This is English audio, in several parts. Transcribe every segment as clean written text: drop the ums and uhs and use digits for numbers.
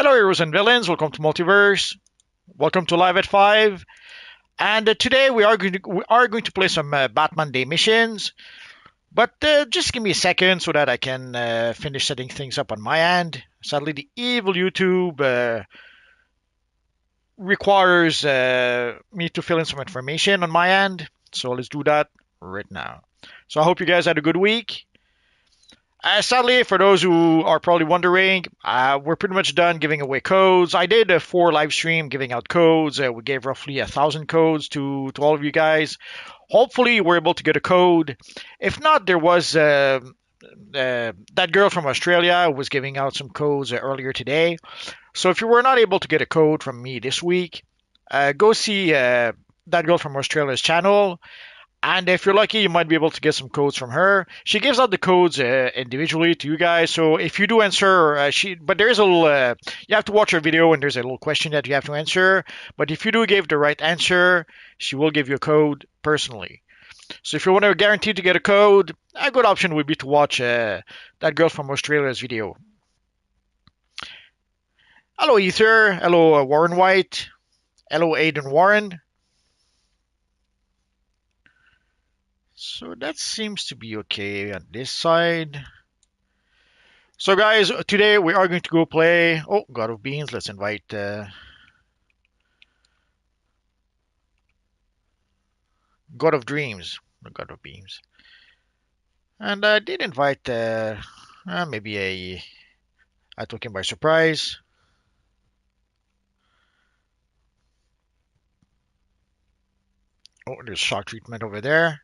Hello, heroes and villains. Welcome to Multiverse. Welcome to Live at 5. And today we are going to play some Batman Day missions. But just give me a second so that I can finish setting things up on my end. Sadly, the evil YouTube requires me to fill in some information on my end. So let's do that right now. So I hope you guys had a good week. Sadly, for those who are probably wondering, we're pretty much done giving away codes. I did a 4 live stream giving out codes. We gave roughly 1,000 codes to all of you guys. Hopefully, you were able to get a code. If not, there was that girl from Australia who was giving out some codes earlier today. So if you were not able to get a code from me this week, go see that girl from Australia's channel. And if you're lucky, you might be able to get some codes from her. She gives out the codes individually to you guys. So if you do answer, but there is a little, you have to watch her video and there's a little question that you have to answer. But if you do give the right answer, she will give you a code personally. So if you want to guarantee to get a code, a good option would be to watch that girl from Australia's video. Hello, Ether. Hello, Warren White. Hello, Aiden Warren. So that seems to be okay on this side. So guys, today we are going to go play, God of Beans. Let's invite God of Dreams, not God of Beans. And I did invite maybe I took him by surprise. Oh, there's shock treatment over there.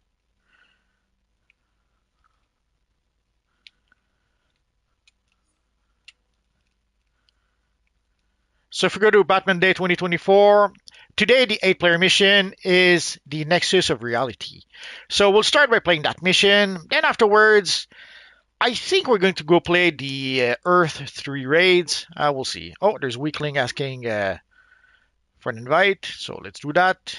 So if we go to Batman Day 2024, today the 8-player mission is the Nexus of Reality. So we'll start by playing that mission. Then afterwards, I think we're going to go play the Earth 3 raids. We'll see. Oh, there's Weakling asking for an invite. So let's do that.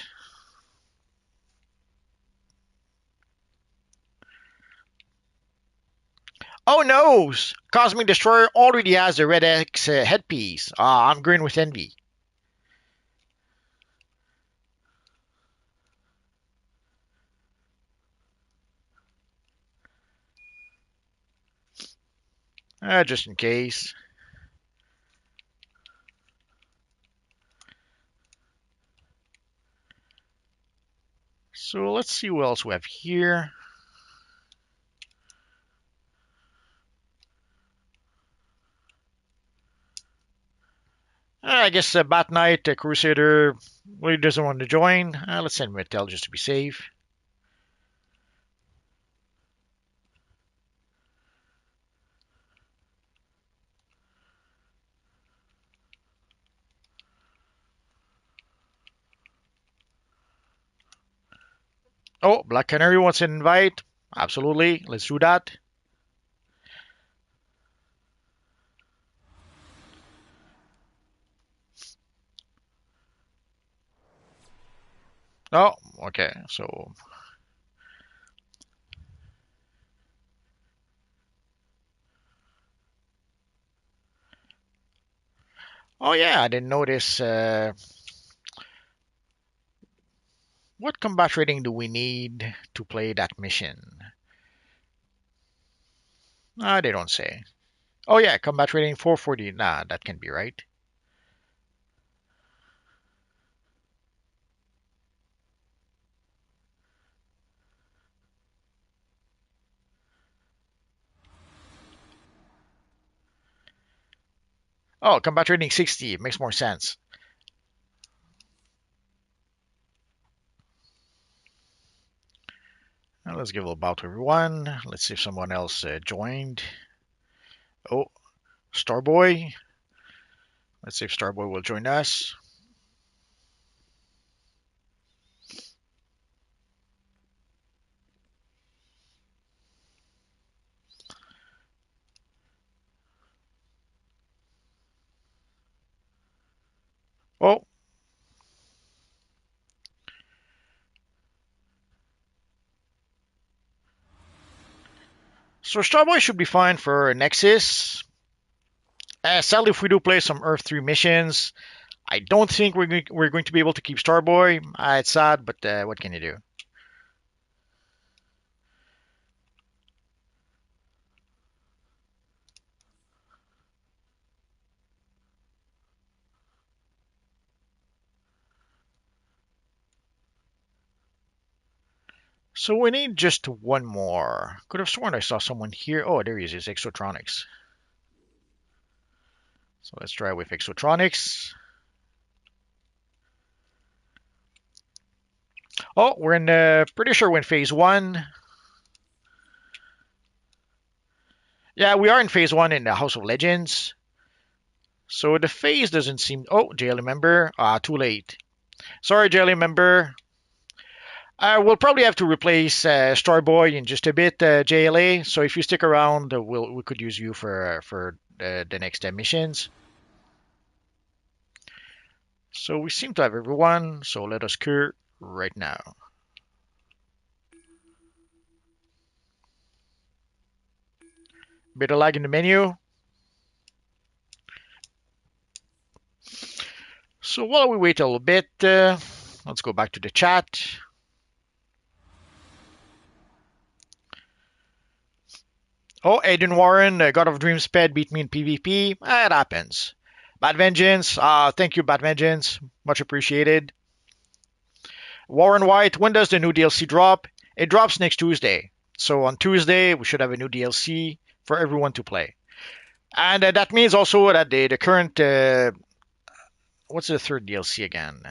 Oh no! Cosmic Destroyer already has the Red X headpiece. I'm green with envy. Just in case. So let's see what else we have here. I guess Bat Knight, Crusader, really doesn't want to join. Let's send him a tell just to be safe. Oh, Black Canary wants an invite. Absolutely. Let's do that. Oh, okay. So. Oh, yeah, I didn't notice. What combat rating do we need to play that mission? They don't say. Oh, yeah, combat rating 440. Nah, that can be right. Oh, combat rating 60. Makes more sense. Now let's give a little bow to everyone. Let's see if someone else joined. Oh, Starboy. Let's see if Starboy will join us. Oh. So Starboy should be fine for Nexus. Sadly, if we do play some Earth 3 missions, I don't think we're going to be able to keep Starboy. It's sad, but what can you do? So we need just one more. Could have sworn I saw someone here. Oh, there he is, Exotronics. So let's try with Exotronics. Oh, we're in, pretty sure we're in phase one. Yeah, we are in phase one in the House of Legends. So the phase doesn't seem. Oh, JLA member. Too late. Sorry, JLA member. We'll probably have to replace Starboy in just a bit, JLA. So if you stick around, we could use you for the next missions. So we seem to have everyone. So let us cure right now. Bit of lag in the menu. So while we wait a little bit, let's go back to the chat. Oh, Aiden Warren, God of Dreams Ped beat me in PvP. It happens. Bad Vengeance, thank you, Bad Vengeance. Much appreciated. Warren White, when does the new DLC drop? It drops next Tuesday. So on Tuesday, we should have a new DLC for everyone to play. And that means also that the current. What's the third DLC again?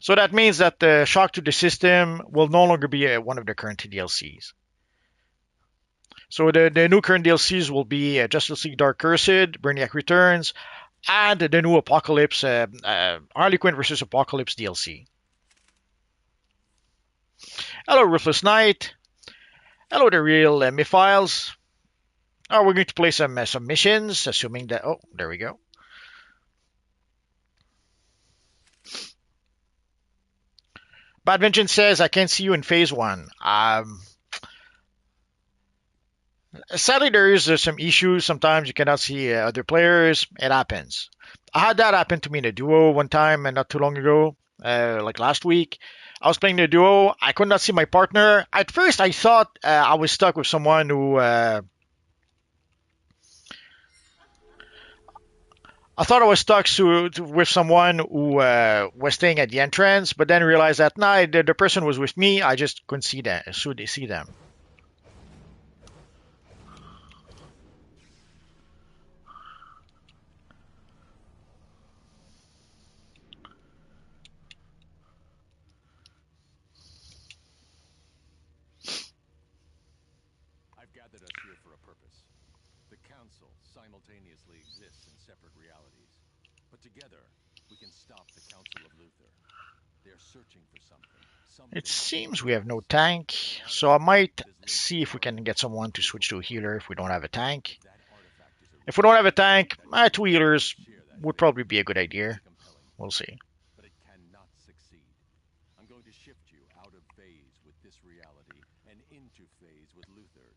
So that means that the shock to the system will no longer be one of the current DLCs. So the new current DLCs will be Justice League Dark Cursed, Brainiac Returns, and the new Apocalypse, Harley Quinn versus Apocalypse DLC. Hello, Ruthless Knight. Hello, the real Miphiles. Oh, we're going to play some missions, assuming that. Oh, there we go. Bad Vengeance says, I can't see you in phase one. Sadly, there is some issues. Sometimes you cannot see other players. It happens. I had that happen to me in a duo one time and not too long ago, like last week. I was playing the duo. I could not see my partner. At first, I thought I was stuck with someone who. I thought I was stuck with someone who was staying at the entrance, but then realized that nah, the person was with me. I just couldn't see them. See them. I've gathered us here for a purpose. The Council simultaneously exists in separate realities, but together we can stop the Council of Luthor. They're searching for something. It seems we have no tank, so I might see if we can get someone to switch to a healer if we don't have a tank. If we don't have a tank, 2 healers would probably be a good idea. We'll see. But it cannot succeed. I'm going to shift you out of phase with this reality and into phase with Luthor's.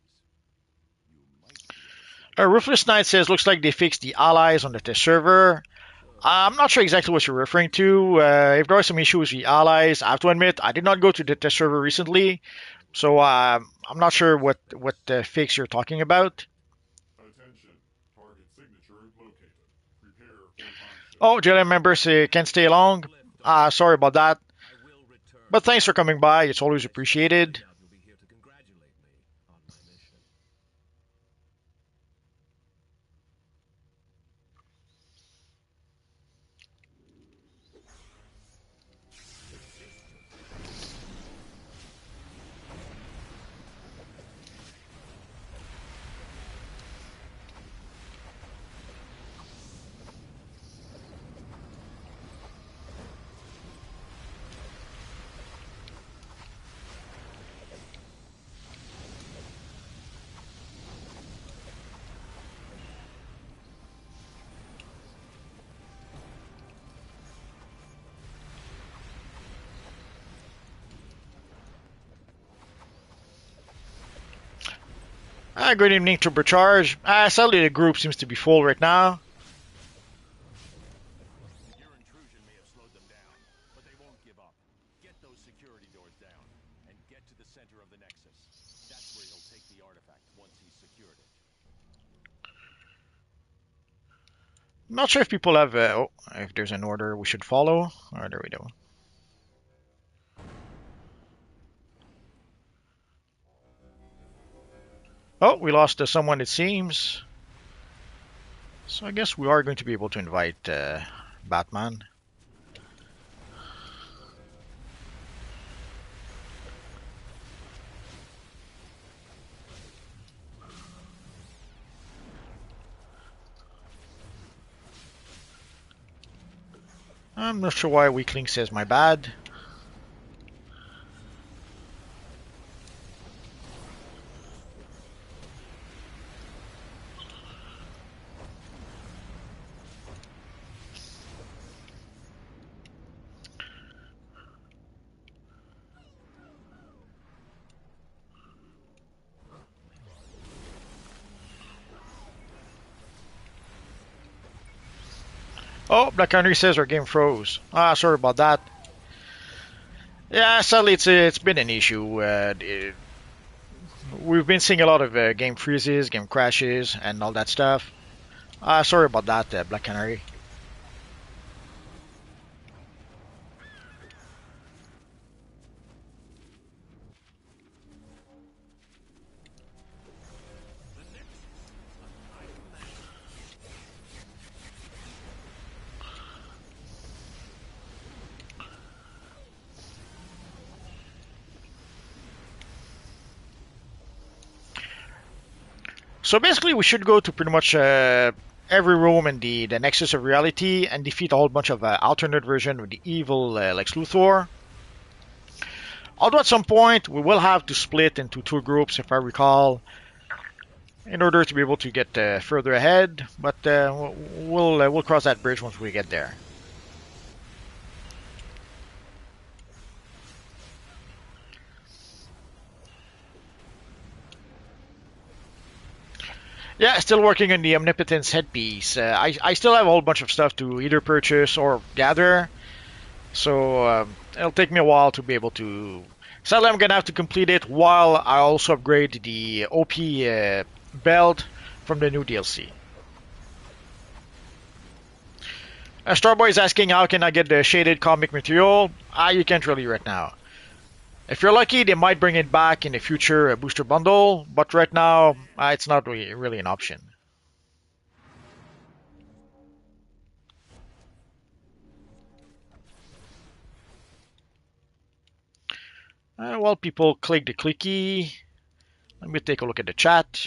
You might be Ruthless Knight says, looks like they fixed the allies on the test server. I'm not sure exactly what you're referring to. If there are some issues with the allies, I have to admit, I did not go to the test server recently, so I'm not sure what fix you're talking about. Oh, JLM members can't stay long. Sorry about that. But thanks for coming by. It's always appreciated. Good evening, Turbocharge. Sadly, the group seems to be full right now. Your intrusion may have slowed them down, but they won't give up. Get those security doors down, and get to the center of the Nexus. That's where he'll take the artifact once he's secured it. Not sure if people have, if there's an order we should follow. Oh, there we go. Oh, we lost someone, it seems. So I guess we are going to be able to invite Batman. I'm not sure why Weakling says my bad. Oh, Black Henry says our game froze. Sorry about that. Yeah, sadly it's been an issue. We've been seeing a lot of game freezes, game crashes, and all that stuff. Sorry about that, Black Canary. So basically, we should go to pretty much every room in the Nexus of Reality and defeat a whole bunch of alternate version of the evil Lex Luthor. Although at some point we will have to split into two groups, if I recall, in order to be able to get further ahead. But we'll cross that bridge once we get there. Yeah, still working on the Omnipotence headpiece. I still have a whole bunch of stuff to either purchase or gather, so it'll take me a while to be able to. Sadly, I'm gonna have to complete it while I also upgrade the OP belt from the new DLC. Starboy is asking how can I get the shaded comic material? You can't really right now. If you're lucky, they might bring it back in the future booster bundle, but right now, it's not really an option. While people click the clicky, let me take a look at the chat.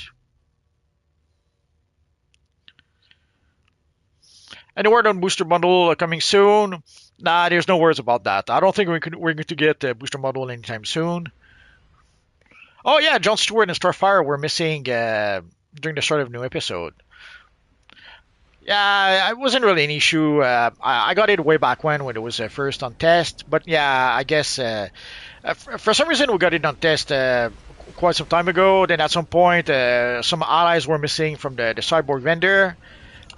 Any word on booster bundle coming soon? Nah, there's no words about that. I don't think we're going to get a booster bundle anytime soon. Oh yeah, Jon Stewart and Starfire were missing during the start of the new episode. Yeah, it wasn't really an issue. I got it way back when it was first on test. But yeah, I guess for some reason we got it on test quite some time ago. Then at some point, some allies were missing from the cyborg vendor.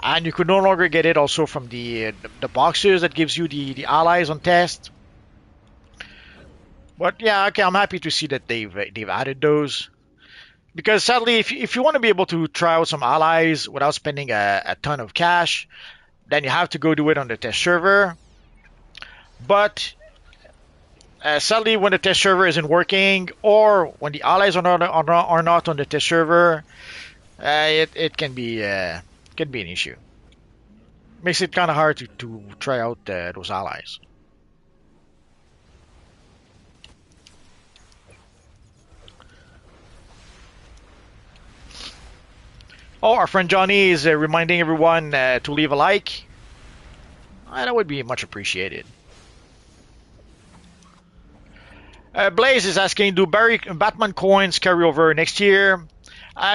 And you could no longer get it also from the boxes that gives you the allies on test. But yeah, okay, I'm happy to see that they've added those. Because sadly, if you want to be able to try out some allies without spending a ton of cash, then you have to go do it on the test server. But sadly, when the test server isn't working, or when the allies are not on the test server, it can be an issue. Makes it kind of hard to try out those allies. Oh, our friend Johnny is reminding everyone to leave a like. That would be much appreciated. Blaze is asking, do Batman coins carry over next year?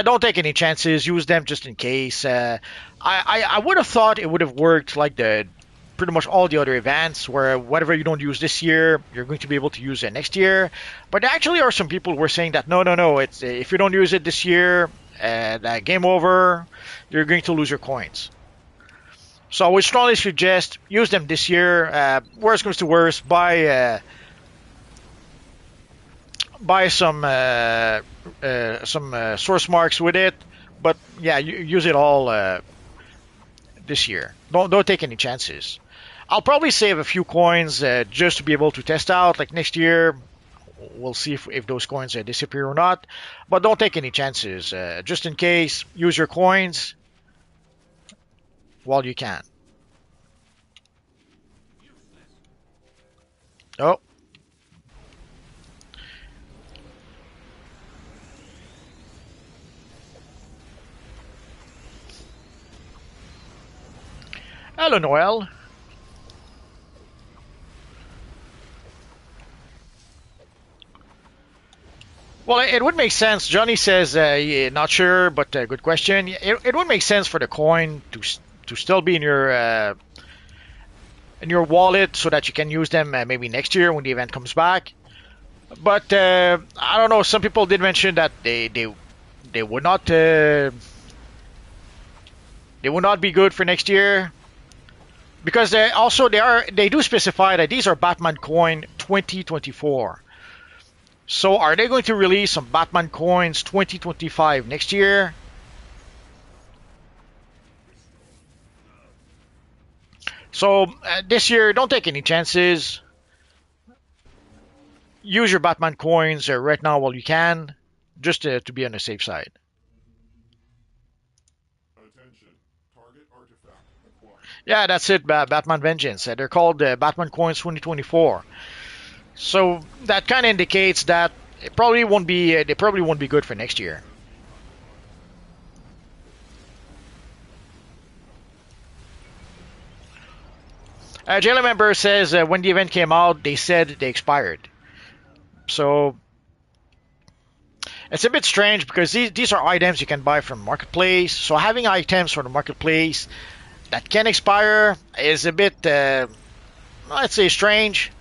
Don't take any chances. Use them just in case. I would have thought it would have worked like pretty much all the other events, where whatever you don't use this year, you're going to be able to use it next year. But there actually are some people who were saying that no. It's if you don't use it this year, game over, you're going to lose your coins. So I would strongly suggest use them this year. Worst comes to worst, buy some source marks with it. But yeah, use it all this year. Don't take any chances. I'll probably save a few coins just to be able to test out. Like next year, we'll see if those coins disappear or not. But don't take any chances. Just in case, use your coins while you can. Oh. Hello, Noel. Well, it would make sense. Johnny says, yeah, not sure, but good question. It would make sense for the coin to still be in your wallet so that you can use them maybe next year when the event comes back. But I don't know. Some people did mention that they would not be good for next year because they do specify that these are Batman Coin 2024. So are they going to release some Batman Coins 2025 next year? So this year, don't take any chances. Use your Batman Coins right now while you can, just to be on the safe side. Attention. Target artifact acquired. Yeah, that's it, Batman Vengeance. They're called Batman Coins 2024. So that kind of indicates that it probably won't be. They probably won't be good for next year. Jailer member says when the event came out, they said they expired. So it's a bit strange because these are items you can buy from marketplace. So having items from the marketplace that can expire is a bit, let's say, strange.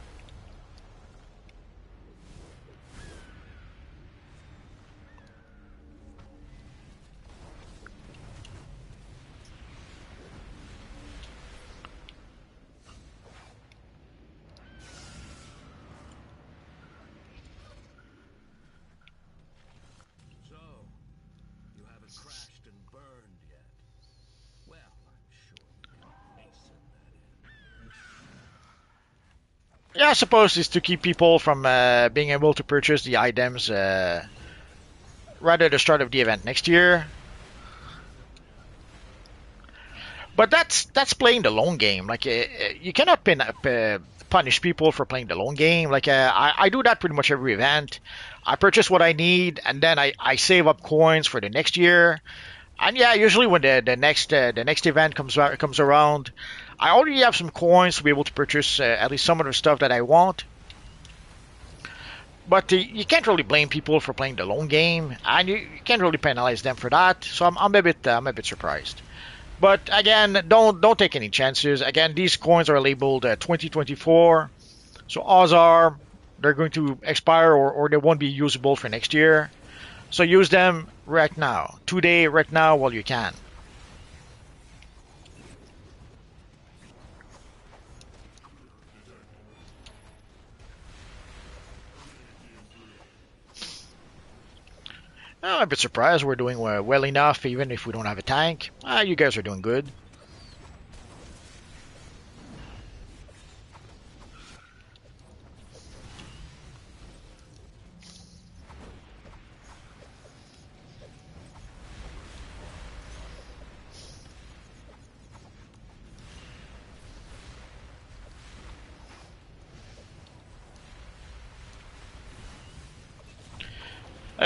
So, you haven't crashed and burned yet. Well, I'm sure you can hasten that. Yeah, I suppose it's to keep people from being able to purchase the items right at the start of the event next year. But that's playing the long game. Like you cannot punish people for playing the long game. Like I do that pretty much every event. I purchase what I need, and then I save up coins for the next year. And yeah, usually when the next event comes around, I already have some coins to be able to purchase at least some of the stuff that I want. But you can't really blame people for playing the long game, and you can't really penalize them for that. So I'm a bit surprised. But again, don't take any chances. Again, these coins are labeled 2024, so odds are they're going to expire or they won't be usable for next year. So use them right now, today, right now, while you can. I'm a bit surprised we're doing well enough, even if we don't have a tank. You guys are doing good.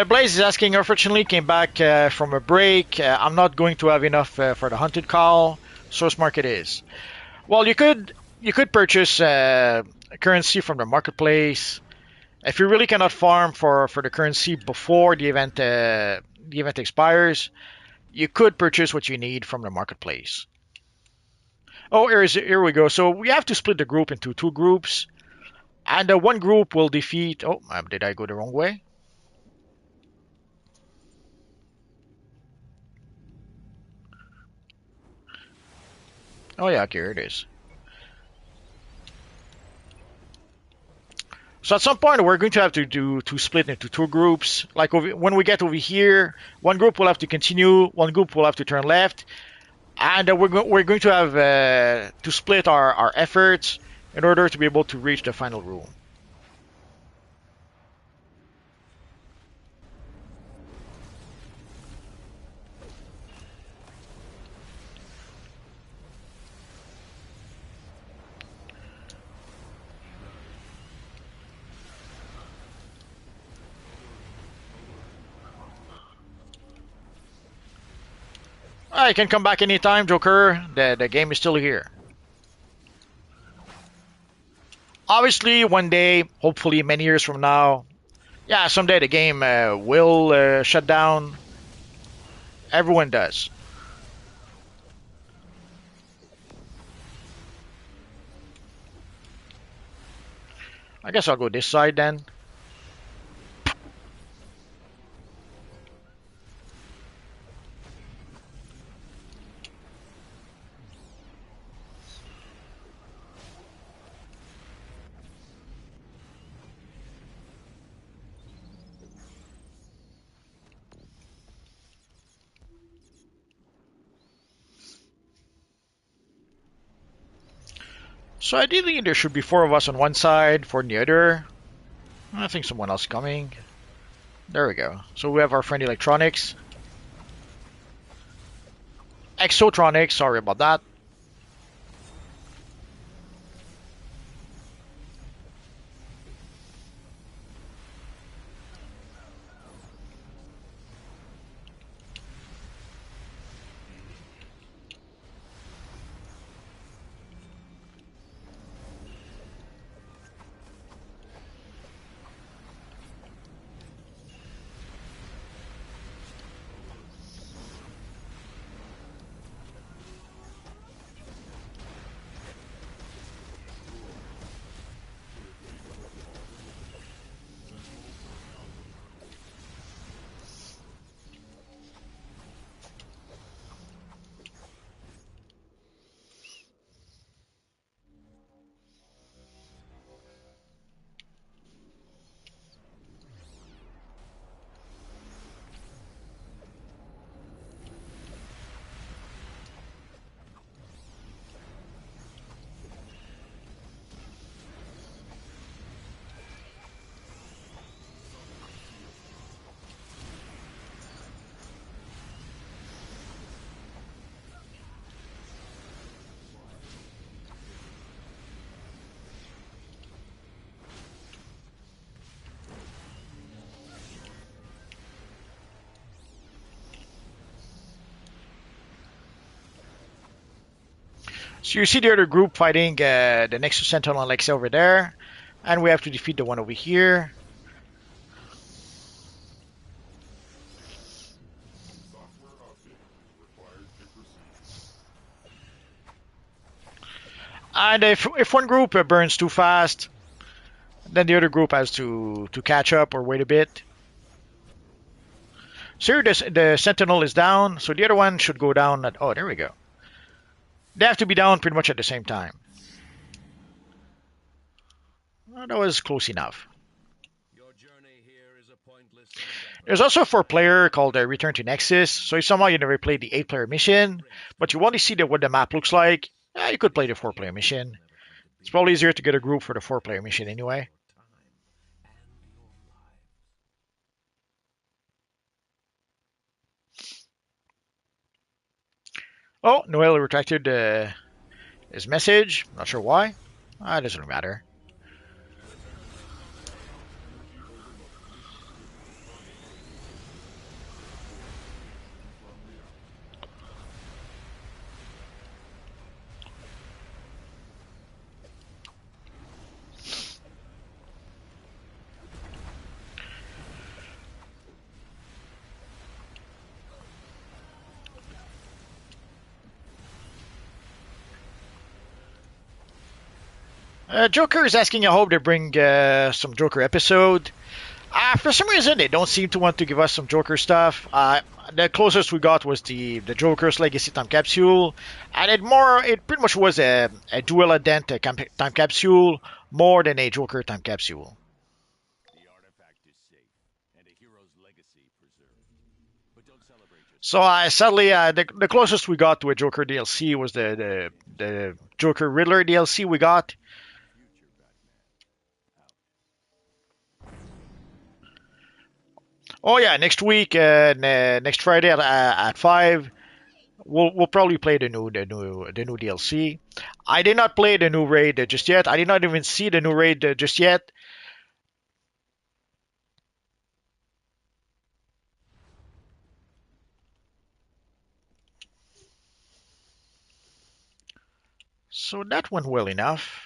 Blaze is asking, unfortunately, came back from a break. I'm not going to have enough for the hunted call. Source market is. Well, you could purchase currency from the marketplace. If you really cannot farm for the currency before the event expires, you could purchase what you need from the marketplace. Oh, here we go. So we have to split the group into two groups, and one group will defeat. Oh, did I go the wrong way? Oh yeah, okay, here it is. So at some point we're going to have to split into two groups. Like when we get over here, one group will have to continue, one group will have to turn left, and we're going to have to split our efforts in order to be able to reach the final room. You can come back anytime, Joker. The game is still here. Obviously, one day, hopefully many years from now, yeah, someday the game will shut down. Everyone does. I guess I'll go this side then. So ideally, there should be four of us on one side, four on the other. I think someone else coming. There we go. So we have our friend Electronics. Exotronics, sorry about that. So you see the other group fighting the Nexus Sentinel and Alexa over there. And we have to defeat the one over here. And if one group burns too fast, then the other group has to catch up or wait a bit. So here the Sentinel is down, so the other one should go down at... Oh, there we go. They have to be down pretty much at the same time. Well, that was close enough. There's also a 4-player called Return to Nexus, so if somehow you never played the 8-player mission, but you want to see what the map looks like, you could play the 4-player mission. It's probably easier to get a group for the 4-player mission anyway. Oh, Noel retracted his message. Not sure why. It doesn't really matter. Joker is asking, I hope they bring some Joker episode. For some reason, they don't seem to want to give us some Joker stuff. The closest we got was the Joker's Legacy time capsule, and it pretty much was a dual Adent time capsule more than a Joker time capsule. The artifact is safe, and a hero's legacy preserved. But don't celebrate just So sadly, the closest we got to a Joker DLC was the Joker Riddler DLC we got. future Batman. Out. Oh yeah, next week, next Friday at 5, we'll probably play the new DLC. I did not play the new raid just yet. I did not even see the new raid just yet. So that went well enough.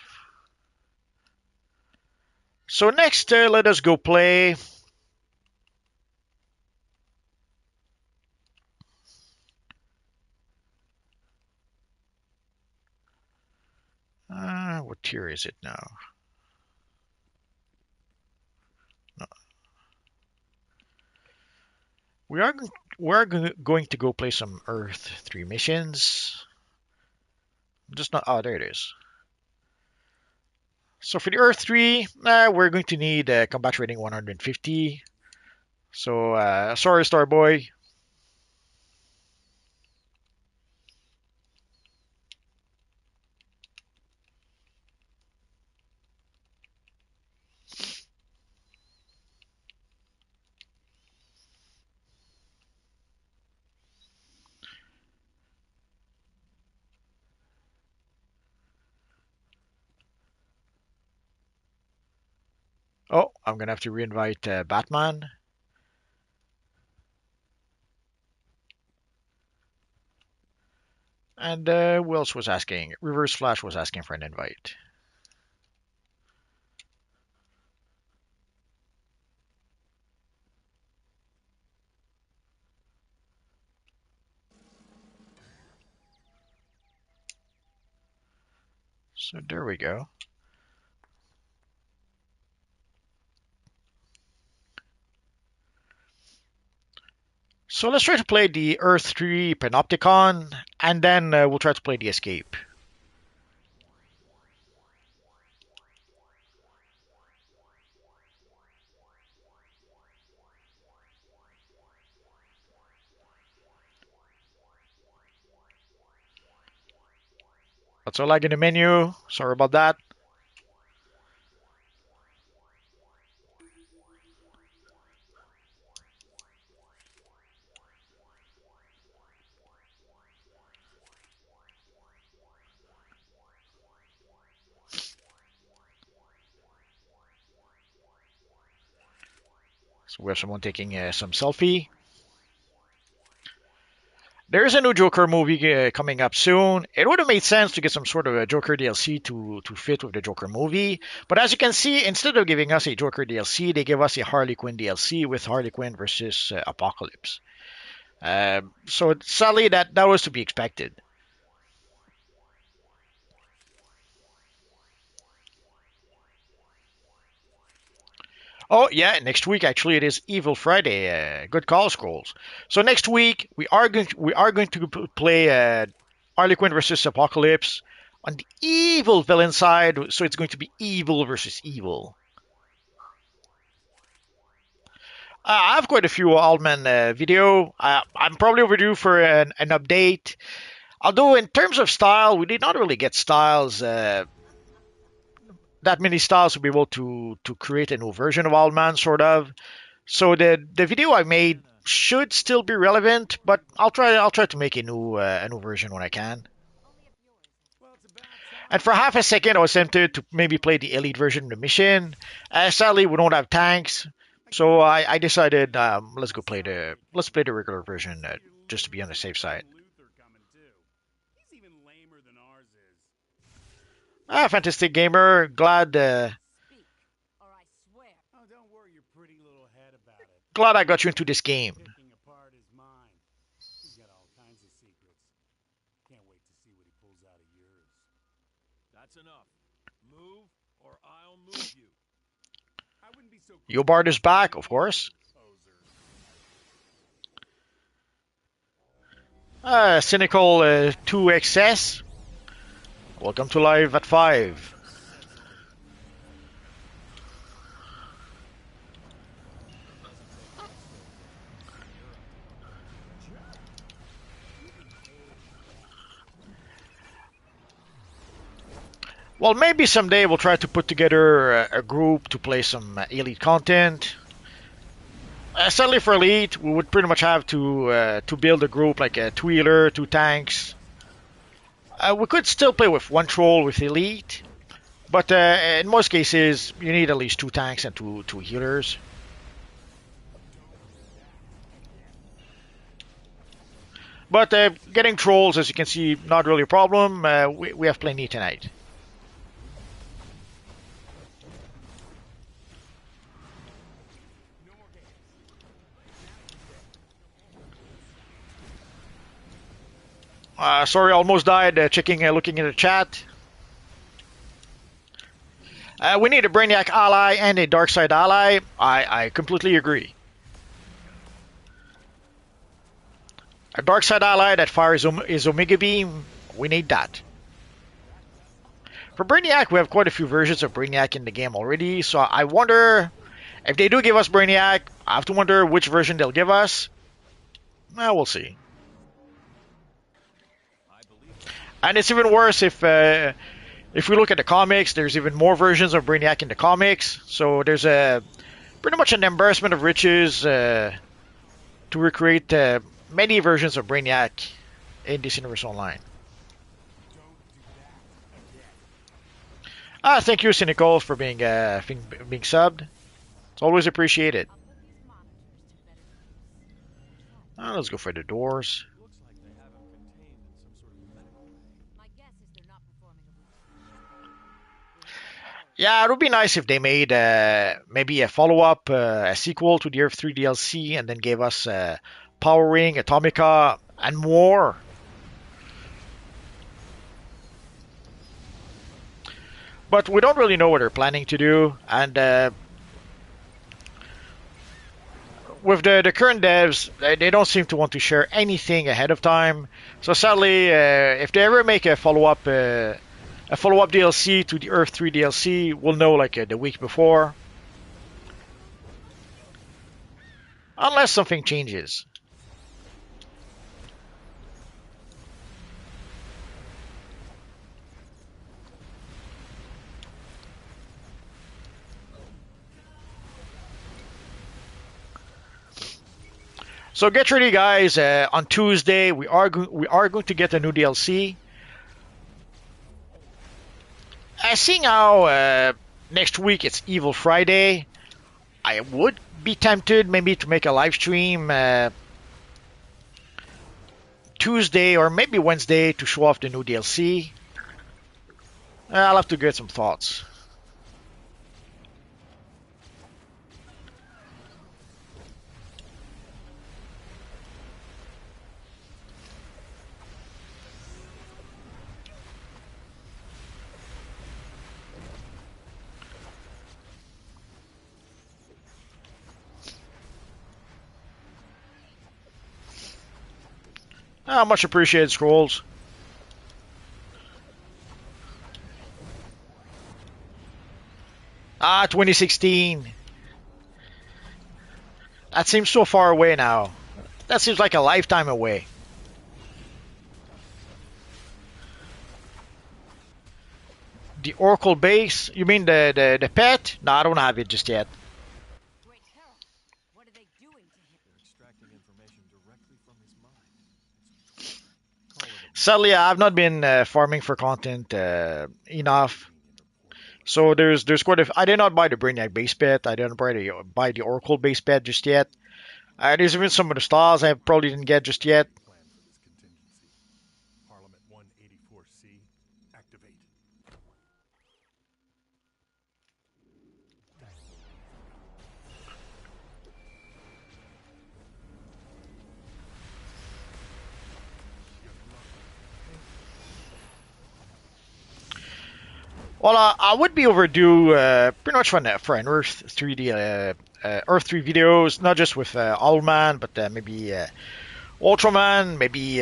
So next, let us go play. What tier is it now? No. We are going to go play some Earth 3 missions. Just not. Oh, there it is. So for the Earth 3, we're going to need combat rating 150. So sorry, Starboy. Oh, I'm gonna have to reinvite Batman. And who else was asking? Reverse Flash was asking for an invite. So there we go. So let's try to play the Earth 3 Panopticon, and then we'll try to play the Escape. That's all lag in the menu. Sorry about that. So we have someone taking some selfie. There's a new Joker movie coming up soon. It would have made sense to get some sort of a Joker DLC to fit with the Joker movie. But as you can see, instead of giving us a Joker DLC, they give us a Harley Quinn DLC with Harley Quinn versus Apocalypse. So sadly, that was to be expected. Oh yeah, next week actually it is Evil Friday. Good call, Scrolls. So next week we are going to play Harley Quinn versus Apocalypse on the evil villain side. So it's going to be evil versus evil. I have quite a few Altman video. I'm probably overdue for an update. Although in terms of style, we did not really get styles. That many styles to be able to create a new version of Altman, sort of. So the video I made should still be relevant, but I'll try to make a new version when I can. Well, it's about time. And for half a second, I was tempted to maybe play the elite version of the mission. Sadly, we don't have tanks, so I decided let's play the regular version just to be on the safe side. Luther coming too. He's even lamer than ours is. Fantastic gamer, Oh, don't worry your pretty little head about it. glad I got you into this game. Picking apart his mind. He's got all kinds of secrets. Can't wait to see what he pulls out of yours. That's enough. Move, or I'll move you. I wouldn't be so Yobard is back, of course. Cynical 2XS. Welcome to Live at 5. Well, maybe someday we'll try to put together a group to play some Elite content. Sadly for Elite, we would pretty much have to build a group like a 2 healer, 2 tanks. We could still play with 1 troll with Elite, but in most cases you need at least 2 tanks and two healers. But getting trolls, as you can see, not really a problem. We have plenty tonight. Sorry, almost died looking in the chat. We need a Brainiac ally and a Darkseid ally. I completely agree. A Darkseid ally that fires his Omega Beam, we need that. For Brainiac, we have quite a few versions of Brainiac in the game already, so I wonder if they do give us Brainiac, I have to wonder which version they'll give us. We'll see. And it's even worse if we look at the comics, there's even more versions of Brainiac in the comics. So there's pretty much an embarrassment of riches to recreate many versions of Brainiac in this universe online. Thank you, Cynical, for being subbed. It's always appreciated. Let's go for the doors. Yeah, it would be nice if they made maybe a follow-up, a sequel to the Earth 3 DLC, and then gave us Power Ring, Atomica, and more. But we don't really know what they're planning to do, and with the current devs, they don't seem to want to share anything ahead of time. So sadly, if they ever make a follow-up DLC to the Earth 3 DLC, we'll know like the week before. Unless something changes. So get ready, guys. On Tuesday, we are going to get a new DLC. Seeing how next week it's Evil Friday, I would be tempted maybe to make a live stream Tuesday or maybe Wednesday to show off the new DLC. I'll have to get some thoughts. Much appreciated, Scrolls. Ah, 2016. That seems so far away now. That seems like a lifetime away. The Oracle base? You mean the pet? No, I don't have it just yet. Great hell. What are they doing to him? They're extracting information directly from his mind. Sadly, I've not been farming for content enough. So there's quite a. I did not buy the Brainiac base pet. I didn't buy the Oracle base pet just yet. There's even some of the stars I probably didn't get just yet. Plan for this contingency. Parliament 184C, activate. Well, I would be overdue pretty much for an Earth 3D Earth 3 videos, not just with Owlman, but maybe Ultraman, maybe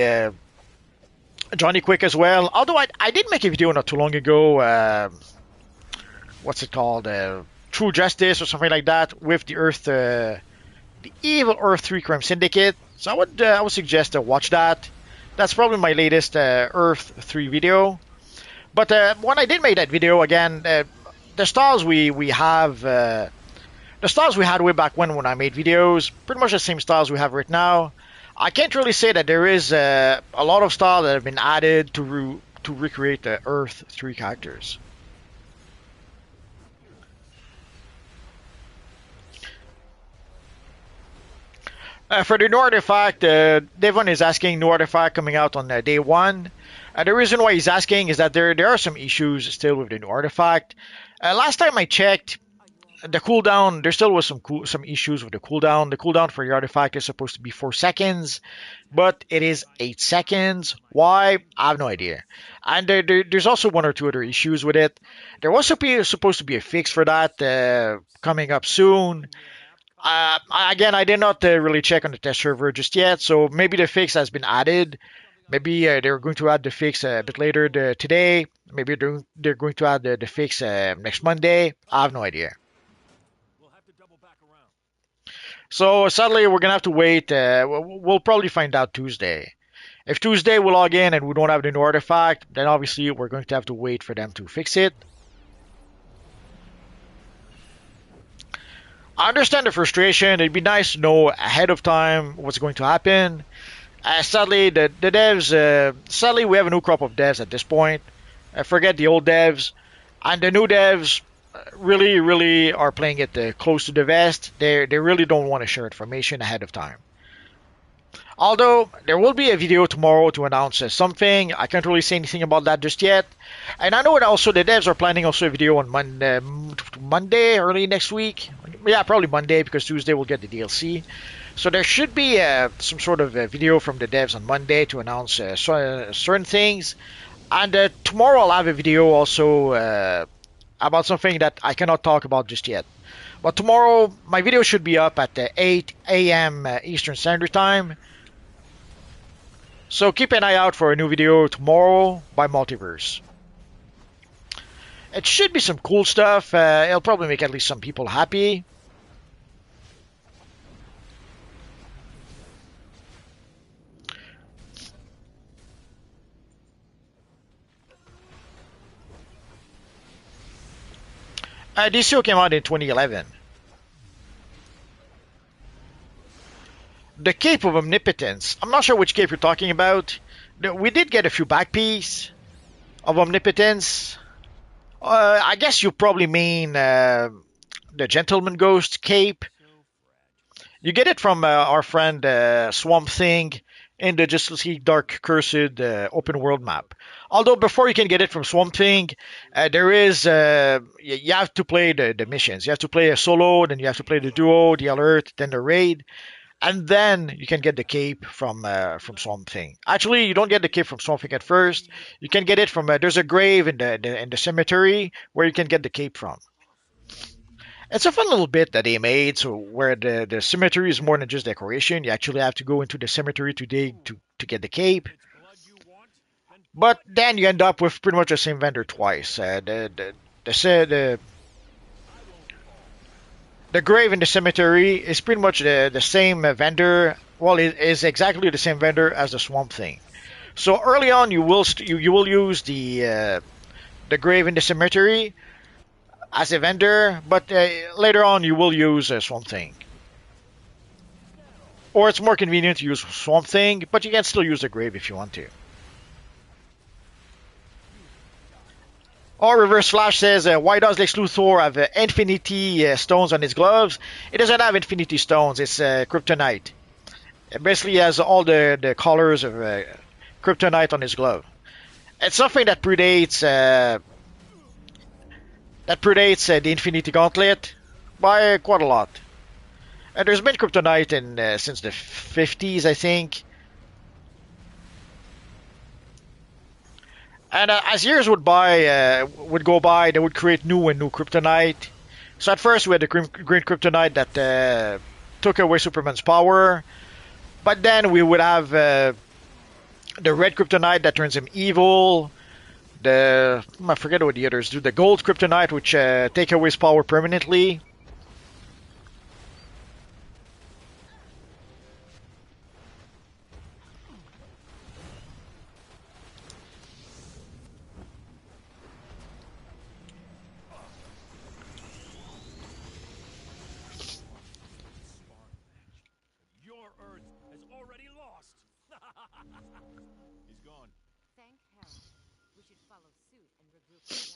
Johnny Quick as well. Although I did make a video not too long ago. What's it called? True Justice or something like that with the evil Earth 3 Crime Syndicate. So I would suggest to watch that. That's probably my latest Earth 3 video. But when I did make that video again, the styles we have, the styles we had way back when I made videos, pretty much the same styles we have right now. I can't really say that there is a lot of styles that have been added to recreate the Earth 3 characters. For the new artifact, Devon is asking new artifact coming out on day one. The reason why he's asking is that there are some issues still with the new artifact. Last time I checked, the cooldown there still was some issues with the cooldown. The cooldown for the artifact is supposed to be 4 seconds, but it is 8 seconds. Why? I have no idea. And there's also one or two other issues with it. There was supposed to be a fix for that coming up soon. Again, I did not really check on the test server just yet, so maybe the fix has been added. Maybe they're going to add the fix a bit later today. Maybe they're going to add the fix next Monday. I have no idea. So sadly, we're gonna have to wait. We'll probably find out Tuesday. If Tuesday we log in and we don't have the new artifact, then obviously we're going to have to wait for them to fix it. I understand the frustration. It'd be nice to know ahead of time what's going to happen. Sadly, the devs. Sadly, we have a new crop of devs at this point. Forget the old devs, and the new devs really are playing it close to the vest. They really don't want to share information ahead of time. Although there will be a video tomorrow to announce something, I can't really say anything about that just yet. And I know that also the devs are planning also a video on Monday, early next week. Yeah, probably Monday because Tuesday we'll get the DLC. So there should be some sort of video from the devs on Monday to announce certain things. And tomorrow I'll have a video also about something that I cannot talk about just yet. But tomorrow my video should be up at 8 a.m. Eastern Standard Time. So keep an eye out for a new video tomorrow by Multiverse. It should be some cool stuff. It'll probably make at least some people happy. DCUO came out in 2011. The Cape of Omnipotence. I'm not sure which cape you're talking about. We did get a few back piece of Omnipotence. I guess you probably mean the Gentleman Ghost cape. You get it from our friend Swamp Thing in the Justice League Dark Cursed open world map. Although before you can get it from Swamp Thing, there is you have to play the missions. You have to play a solo, then you have to play the duo, the alert, then the raid. And then you can get the cape from Swamp Thing. Actually, you don't get the cape from Swamp Thing at first. You can get it from there's a grave in the cemetery where you can get the cape from. It's a fun little bit that they made, so where the cemetery is more than just decoration. You actually have to go into the cemetery to dig to get the cape. But then you end up with pretty much the same vendor twice. The grave in the cemetery is pretty much the same vendor. Well, it is exactly the same vendor as the Swamp Thing. So early on, you will use the grave in the cemetery as a vendor, but later on you will use Swamp Thing. Or it's more convenient to use Swamp Thing, but you can still use the grave if you want to. Or Reverse Flash says, why does Lex Luthor have infinity stones on his gloves? It doesn't have infinity stones, it's kryptonite. It basically has all the colors of kryptonite on his glove. It's something that predates the Infinity Gauntlet by quite a lot. And there's been kryptonite since the 50s, I think. And as years would go by, they would create new and new kryptonite. So at first we had the green kryptonite that took away Superman's power, but then we would have the red kryptonite that turns him evil. I forget what the others do. The gold kryptonite, which take away his power permanently. Your Earth has already lost. He's gone. Thank Hera. We should follow suit and regroup with the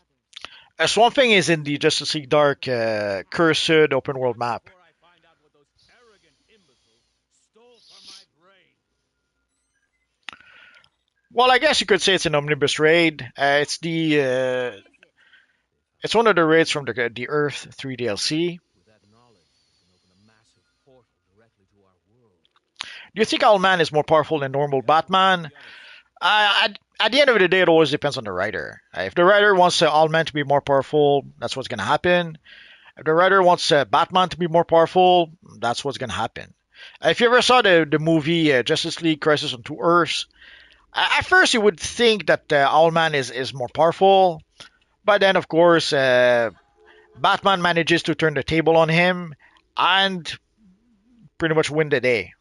others. Swamp Thing is in the Justice League Dark cursed open world map. Before I find out what those arrogant imbeciles stole from my brain. Well, I guess you could say it's an omnibus raid. It's one of the raids from the Earth 3 DLC. With that knowledge, we can open a massive portal directly to our world. Do you think Owlman is more powerful than normal Batman? At the end of the day, it always depends on the writer. If the writer wants Owlman to be more powerful, that's what's going to happen. If the writer wants Batman to be more powerful, that's what's going to happen. If you ever saw the movie Justice League Crisis on Two Earths, at first you would think that Owlman is more powerful, but then of course Batman manages to turn the table on him and pretty much win the day.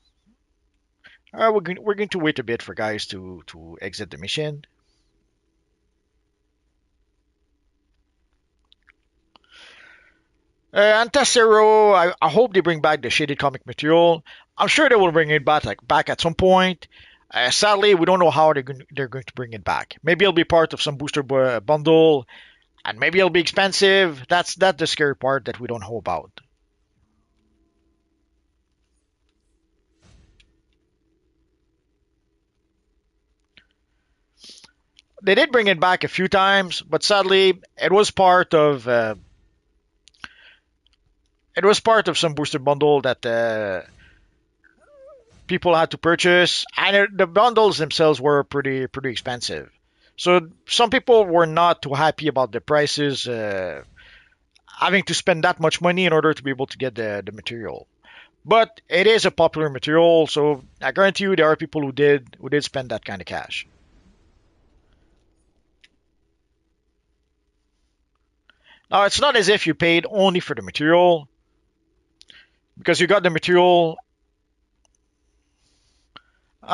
We're going to wait a bit for guys to exit the mission. And Tessero, I hope they bring back the shaded comic material. I'm sure they will bring it back at some point. Sadly, we don't know how they're going to bring it back. Maybe it'll be part of some booster bundle, and maybe it'll be expensive. That's the scary part that we don't know about. They did bring it back a few times, but sadly, it was part of some booster bundle that people had to purchase, and the bundles themselves were pretty expensive. So some people were not too happy about the prices, having to spend that much money in order to be able to get the material. But it is a popular material, so I guarantee you there are people who did spend that kind of cash. Now it's not as if you paid only for the material, because you got the material.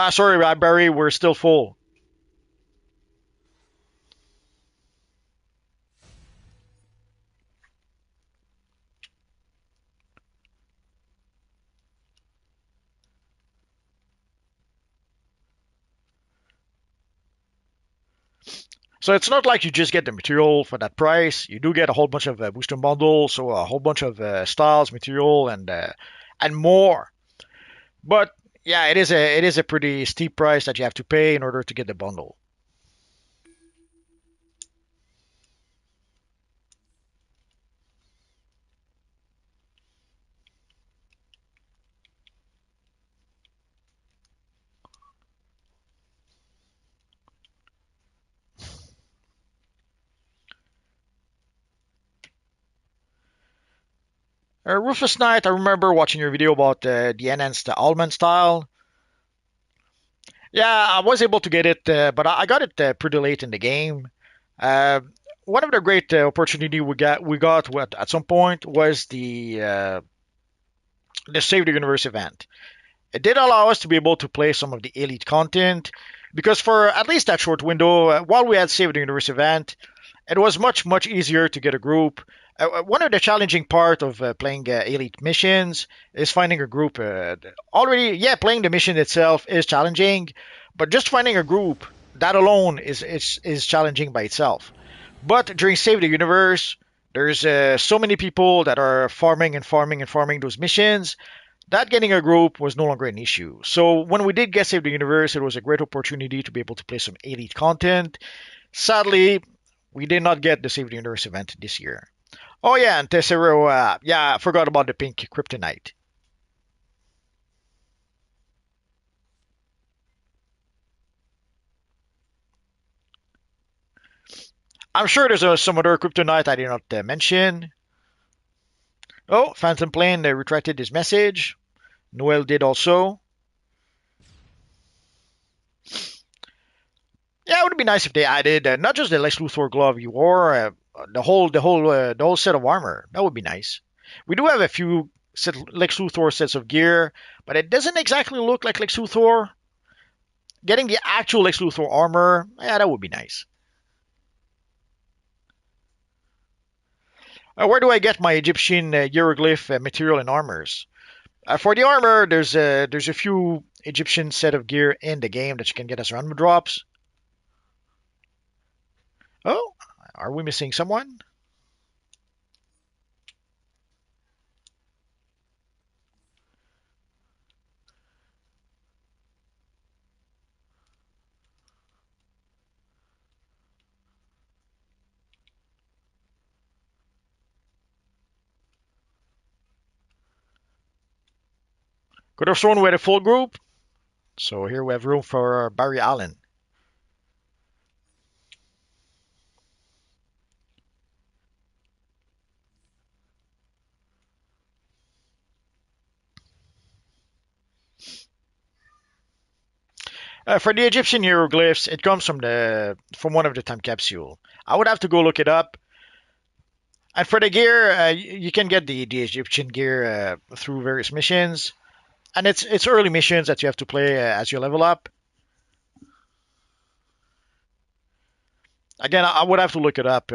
Sorry, Barry, we're still full. So it's not like you just get the material for that price. You do get a whole bunch of booster bundles, so a whole bunch of styles, material, and more. But yeah, it is a pretty steep price that you have to pay in order to get the bundle. Rufus Knight, I remember watching your video about the enhanced Allman style. Yeah, I was able to get it, but I got it pretty late in the game. Uh, One of the great opportunity we got at some point was the Save the Universe event. It did allow us to be able to play some of the elite content because for at least that short window, while we had Save the Universe event, it was much easier to get a group. One of the challenging part of playing elite missions is finding a group. Already, yeah, playing the mission itself is challenging, but just finding a group that alone is challenging by itself. But during Save the Universe, there's so many people that are farming and farming and farming those missions that getting a group was no longer an issue. So when we did get Save the Universe, it was a great opportunity to be able to play some elite content. Sadly, we did not get the Save the Universe event this year. Oh yeah, and Tessero, yeah, I forgot about the pink kryptonite. I'm sure there's some other kryptonite I did not mention. Oh, Phantom Plane retracted his message. Noel did also. Yeah, it would be nice if they added not just the Lex Luthor glove you wore, the whole set of armor. That would be nice. We do have a few Lex Luthor sets of gear, but it doesn't exactly look like Lex Luthor. Getting the actual Lex Luthor armor, yeah, that would be nice. Where do I get my Egyptian hieroglyph material and armors? For the armor, there's a few Egyptian set of gear in the game that you can get as random drops. Oh, are we missing someone? Could have thrown away the full group. So here we have room for Barry Allen. For the Egyptian hieroglyphs, it comes from one of the time capsule. I would have to go look it up. And for the gear, you can get the Egyptian gear through various missions, and it's early missions that you have to play as you level up. Again, I would have to look it up.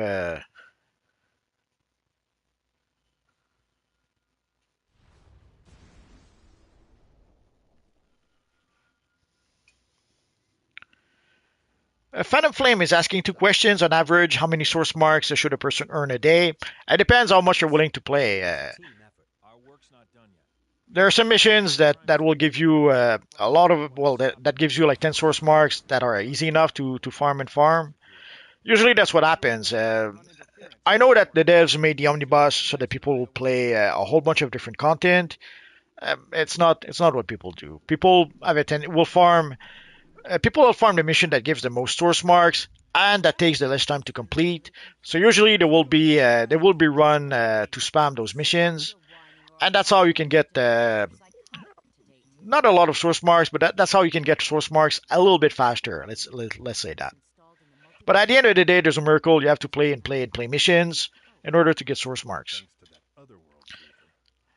Phantom Flame is asking two questions on average. How many source marks should a person earn a day? It depends how much you're willing to play. There are some missions that will give you a lot of, well, that gives you like 10 source marks that are easy enough to farm and farm. Usually that's what happens. I know that the devs made the omnibus so that people will play a whole bunch of different content. It's not what people do. People will farm the mission that gives the most source marks and that takes the less time to complete. So usually they will be run to spam those missions, and that's how you can get not a lot of source marks, but that's how you can get source marks a little bit faster. Let's say that. But at the end of the day, there's a miracle. You have to play and play and play missions in order to get source marks.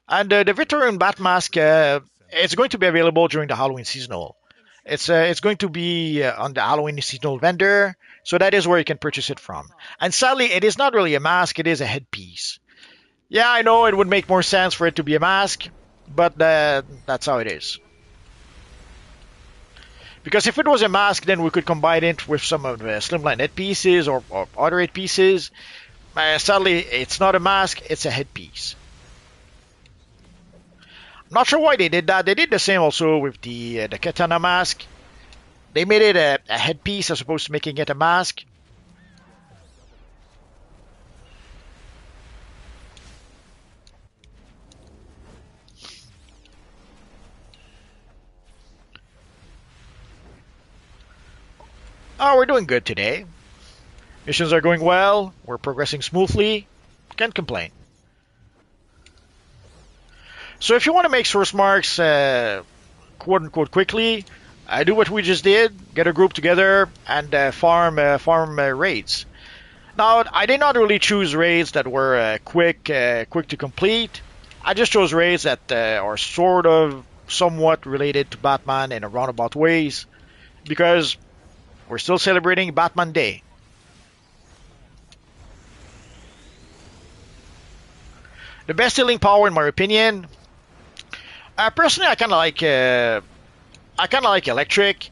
And the Victorian Bat Mask, it's going to be available during the Halloween seasonal. It's going to be on the Halloween seasonal vendor, so that is where you can purchase it from. And sadly, it is not really a mask; it is a headpiece. Yeah, I know it would make more sense for it to be a mask, but that's how it is. Because if it was a mask, then we could combine it with some of the slimline headpieces or other headpieces. Sadly, it's not a mask; it's a headpiece. I'm not sure why they did that. They did the same also with the katana mask. They made it a headpiece as opposed to making it a mask. Oh, we're doing good today. Missions are going well. We're progressing smoothly. Can't complain. So if you want to make source marks, quote unquote, quickly, do what we just did. Get a group together and farm raids. Now, I did not really choose raids that were quick to complete. I just chose raids that are sort of somewhat related to Batman in a roundabout ways because we're still celebrating Batman Day. The best healing power, in my opinion, personally, I kind of like electric,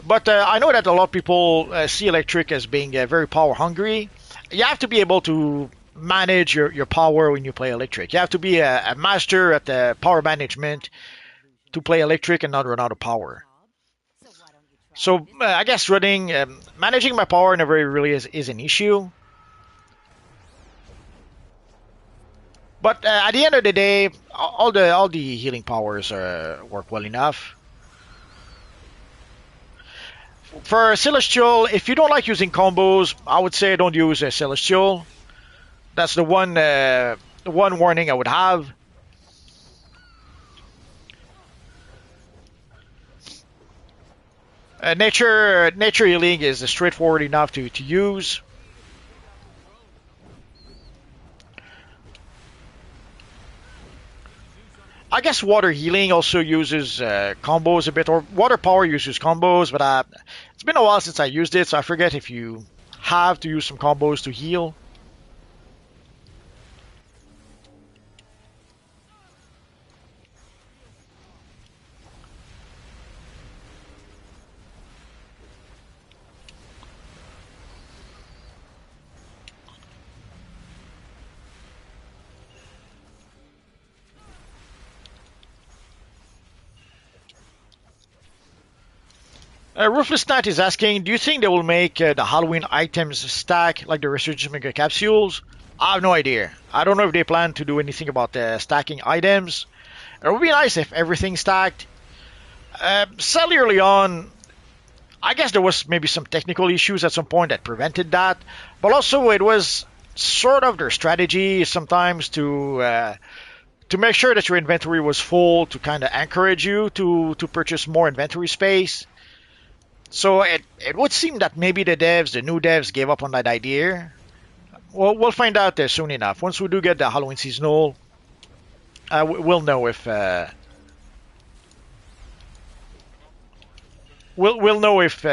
but I know that a lot of people see electric as being very power hungry. You have to be able to manage your power when you play electric. You have to be a master at the power management to play electric and not run out of power. So I guess managing my power never really is an issue. But at the end of the day, all the healing powers work well enough. For Celestial, if you don't like using combos, I would say don't use a Celestial. That's the one warning I would have. Nature healing is straightforward enough to use. I guess water healing also uses combos a bit, or water power uses combos, but it's been a while since I used it, so I forget if you have to use some combos to heal. Ruthless Knight is asking, do you think they will make the Halloween items stack like the Resurgence Mega Capsules? I have no idea. I don't know if they plan to do anything about stacking items. It would be nice if everything stacked. Sadly, early on, I guess there was maybe some technical issues at some point that prevented that, but also it was sort of their strategy sometimes to make sure that your inventory was full to kind of encourage you to purchase more inventory space. So it would seem that maybe the new devs, gave up on that idea. Well, we'll find out there soon enough. Once we do get the Halloween seasonal, we'll know if we'll know if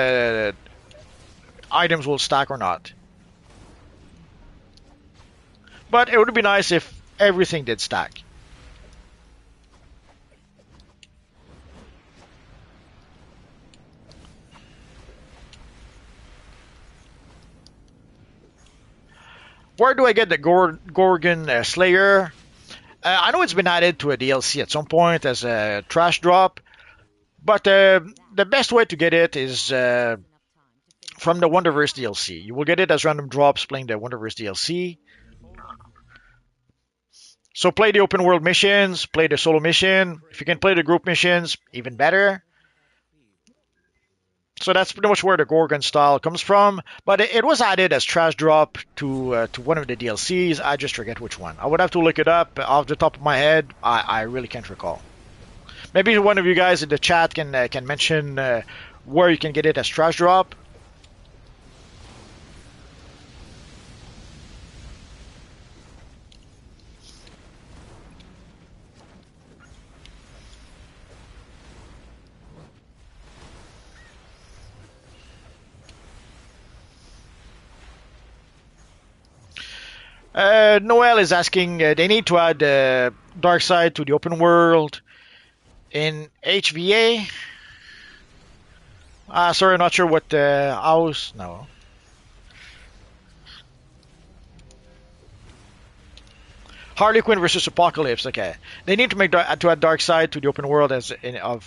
items will stack or not. But it would be nice if everything did stack. Where do I get the Gorgon Slayer? I know it's been added to a DLC at some point as a trash drop, but the best way to get it is from the Wonderverse DLC. You will get it as random drops playing the Wonderverse DLC. So play the open world missions, play the solo mission. If you can play the group missions, even better. So that's pretty much where the Gorgon style comes from. But it was added as trash drop to one of the DLCs. I just forget which one. I would have to look it up off the top of my head. I really can't recall. Maybe one of you guys in the chat can mention where you can get it as trash drop. Noel is asking, they need to add Dark Side to the open world in HVA. Sorry, not sure what house. No. Harley Quinn versus Apocalypse. Okay, they need to to add Dark Side to the open world of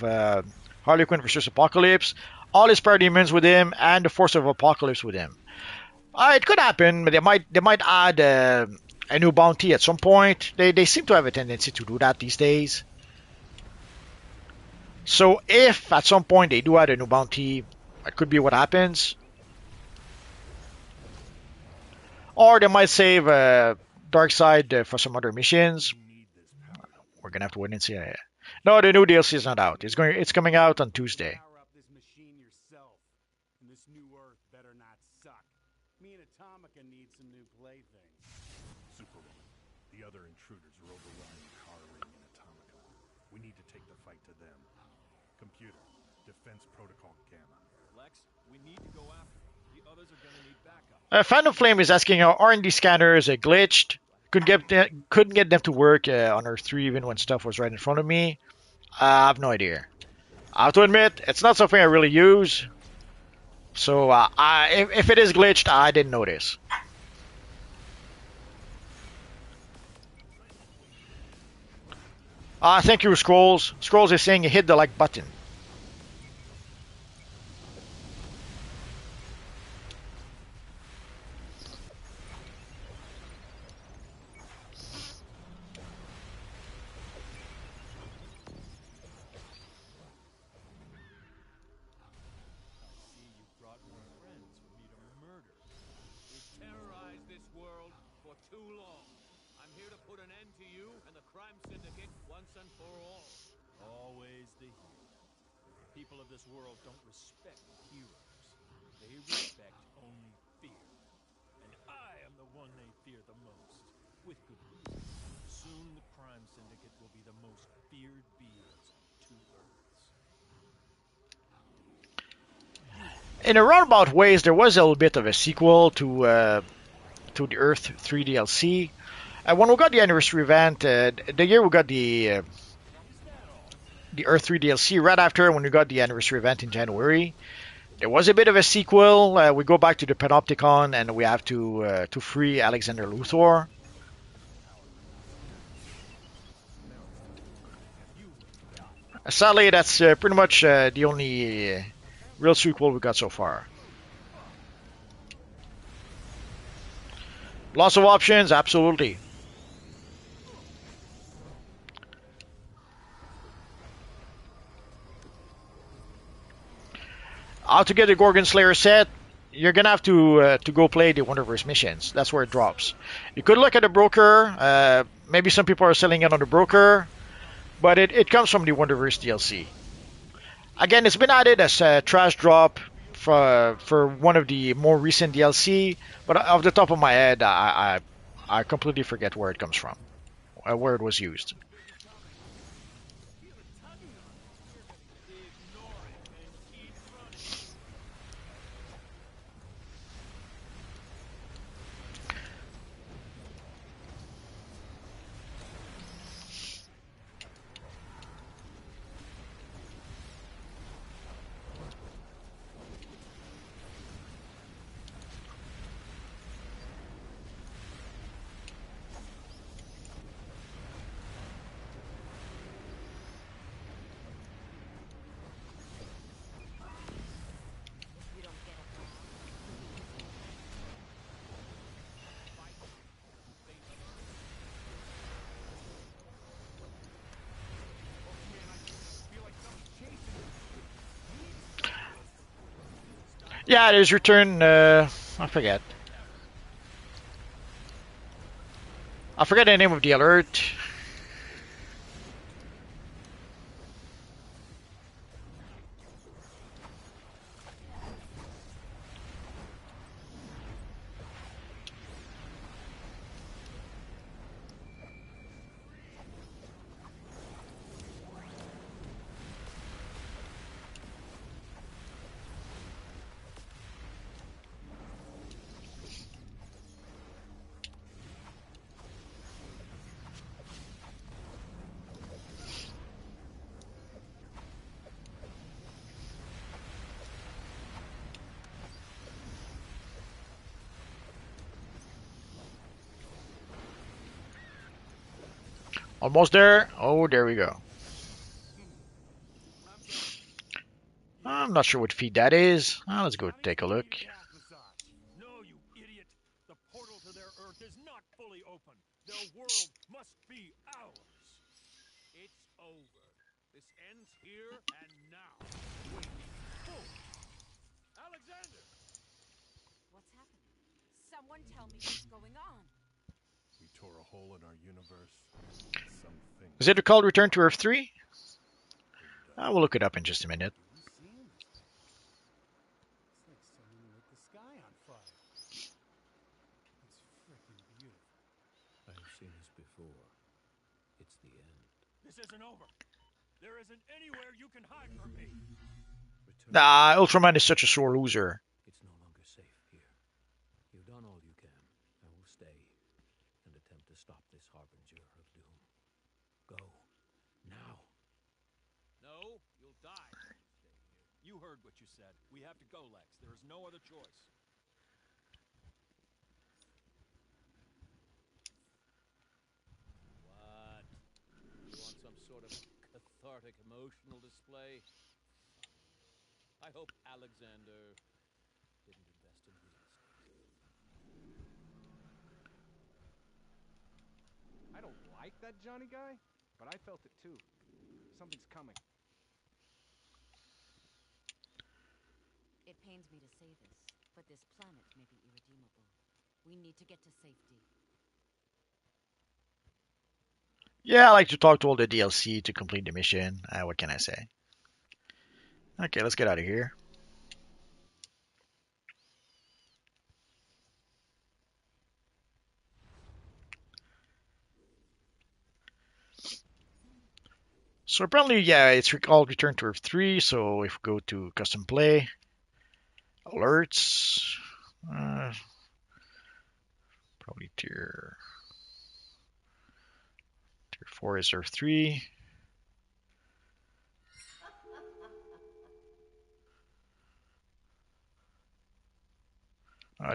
Harley Quinn versus Apocalypse. All his parademons with him and the Force of Apocalypse with him. It could happen, but they might add a new bounty at some point. They seem to have a tendency to do that these days. So if at some point they do add a new bounty, that could be what happens. Or they might save Dark Side for some other missions. We're gonna have to wait and see. No, the new DLC is not out. It's coming out on Tuesday. Power up this machine yourself, and this new Earth better not suck. Me and Atomica need some new playthings. Superwoman, the other intruders are overrunning Carling and Atomica. We need to take the fight to them. Computer, Defense Protocol Gamma. Lex, we need to go after them. The others are gonna need backup. Phantom Flame is asking, are R&D scanners glitched? Couldn't get them to work on Earth 3 even when stuff was right in front of me. I have no idea. I have to admit, it's not something I really use. So if it is glitched, I didn't notice. Thank you, Scrolls. Scrolls is saying hit the like button. once and for all. Always the hero. People of this world don't respect heroes. They respect only fear. And I am the one they fear the most. With good reason. Soon the crime syndicate will be the most feared beings on 2 Earths. In a roundabout ways, there was a little bit of a sequel to the Earth 3 DLC. When we got the anniversary event, the year we got the Earth 3 DLC, right after when we got the anniversary event in January, there was a bit of a sequel. We go back to the Panopticon and we have to free Alexander Luthor. Sadly, that's pretty much the only real sequel we got so far. Lots of options, absolutely. How to get the Gorgon Slayer set? You're gonna have to go play the Wonderverse missions. That's where it drops. You could look at the broker. Maybe some people are selling it on the broker, but it comes from the Wonderverse DLC. Again, it's been added as a trash drop for one of the more recent DLC, but off the top of my head, I completely forget where it comes from, where it was used. You don't get it now. Yeah, it is return. I forget. I forget the name of the alert. Almost there. Oh, there we go. I'm not sure what feed that is. Let's go take a look. No, you idiot! The portal to their Earth is not fully open. Their world must be ours. It's over. This ends here and now. Wait. Oh. Alexander! What's happening? Someone tell me what's going on. We tore a hole in our universe. Something. Is it called Return to Earth 3? I will look it up in just a minute. You seeing this thing? It's like someone lit the sky on fire. It's freaking beautiful. I have seen this before. It's the end. This isn't over. There isn't anywhere you can hide from me. Return. Nah, Ultraman is such a sore loser. It's no longer safe here. You've done all you can. I will stay and attempt to stop this harbinger of doom. Go. Now. No, you'll die. Stay here. You heard what you said. We have to go, Lex. There is no other choice. What? You want some sort of cathartic emotional display? I hope Alexander didn't invest in real estate. I don't like that Johnny guy, but I felt it too. Something's coming. It pains me to say this, but this planet may be irredeemable. We need to get to safety. Yeah, I like to talk to all the DLC to complete the mission. What can I say? Okay, let's get out of here. So apparently, yeah, it's all returned to Earth 3. So if we go to custom play, alerts, uh, probably tier 4 is Earth 3.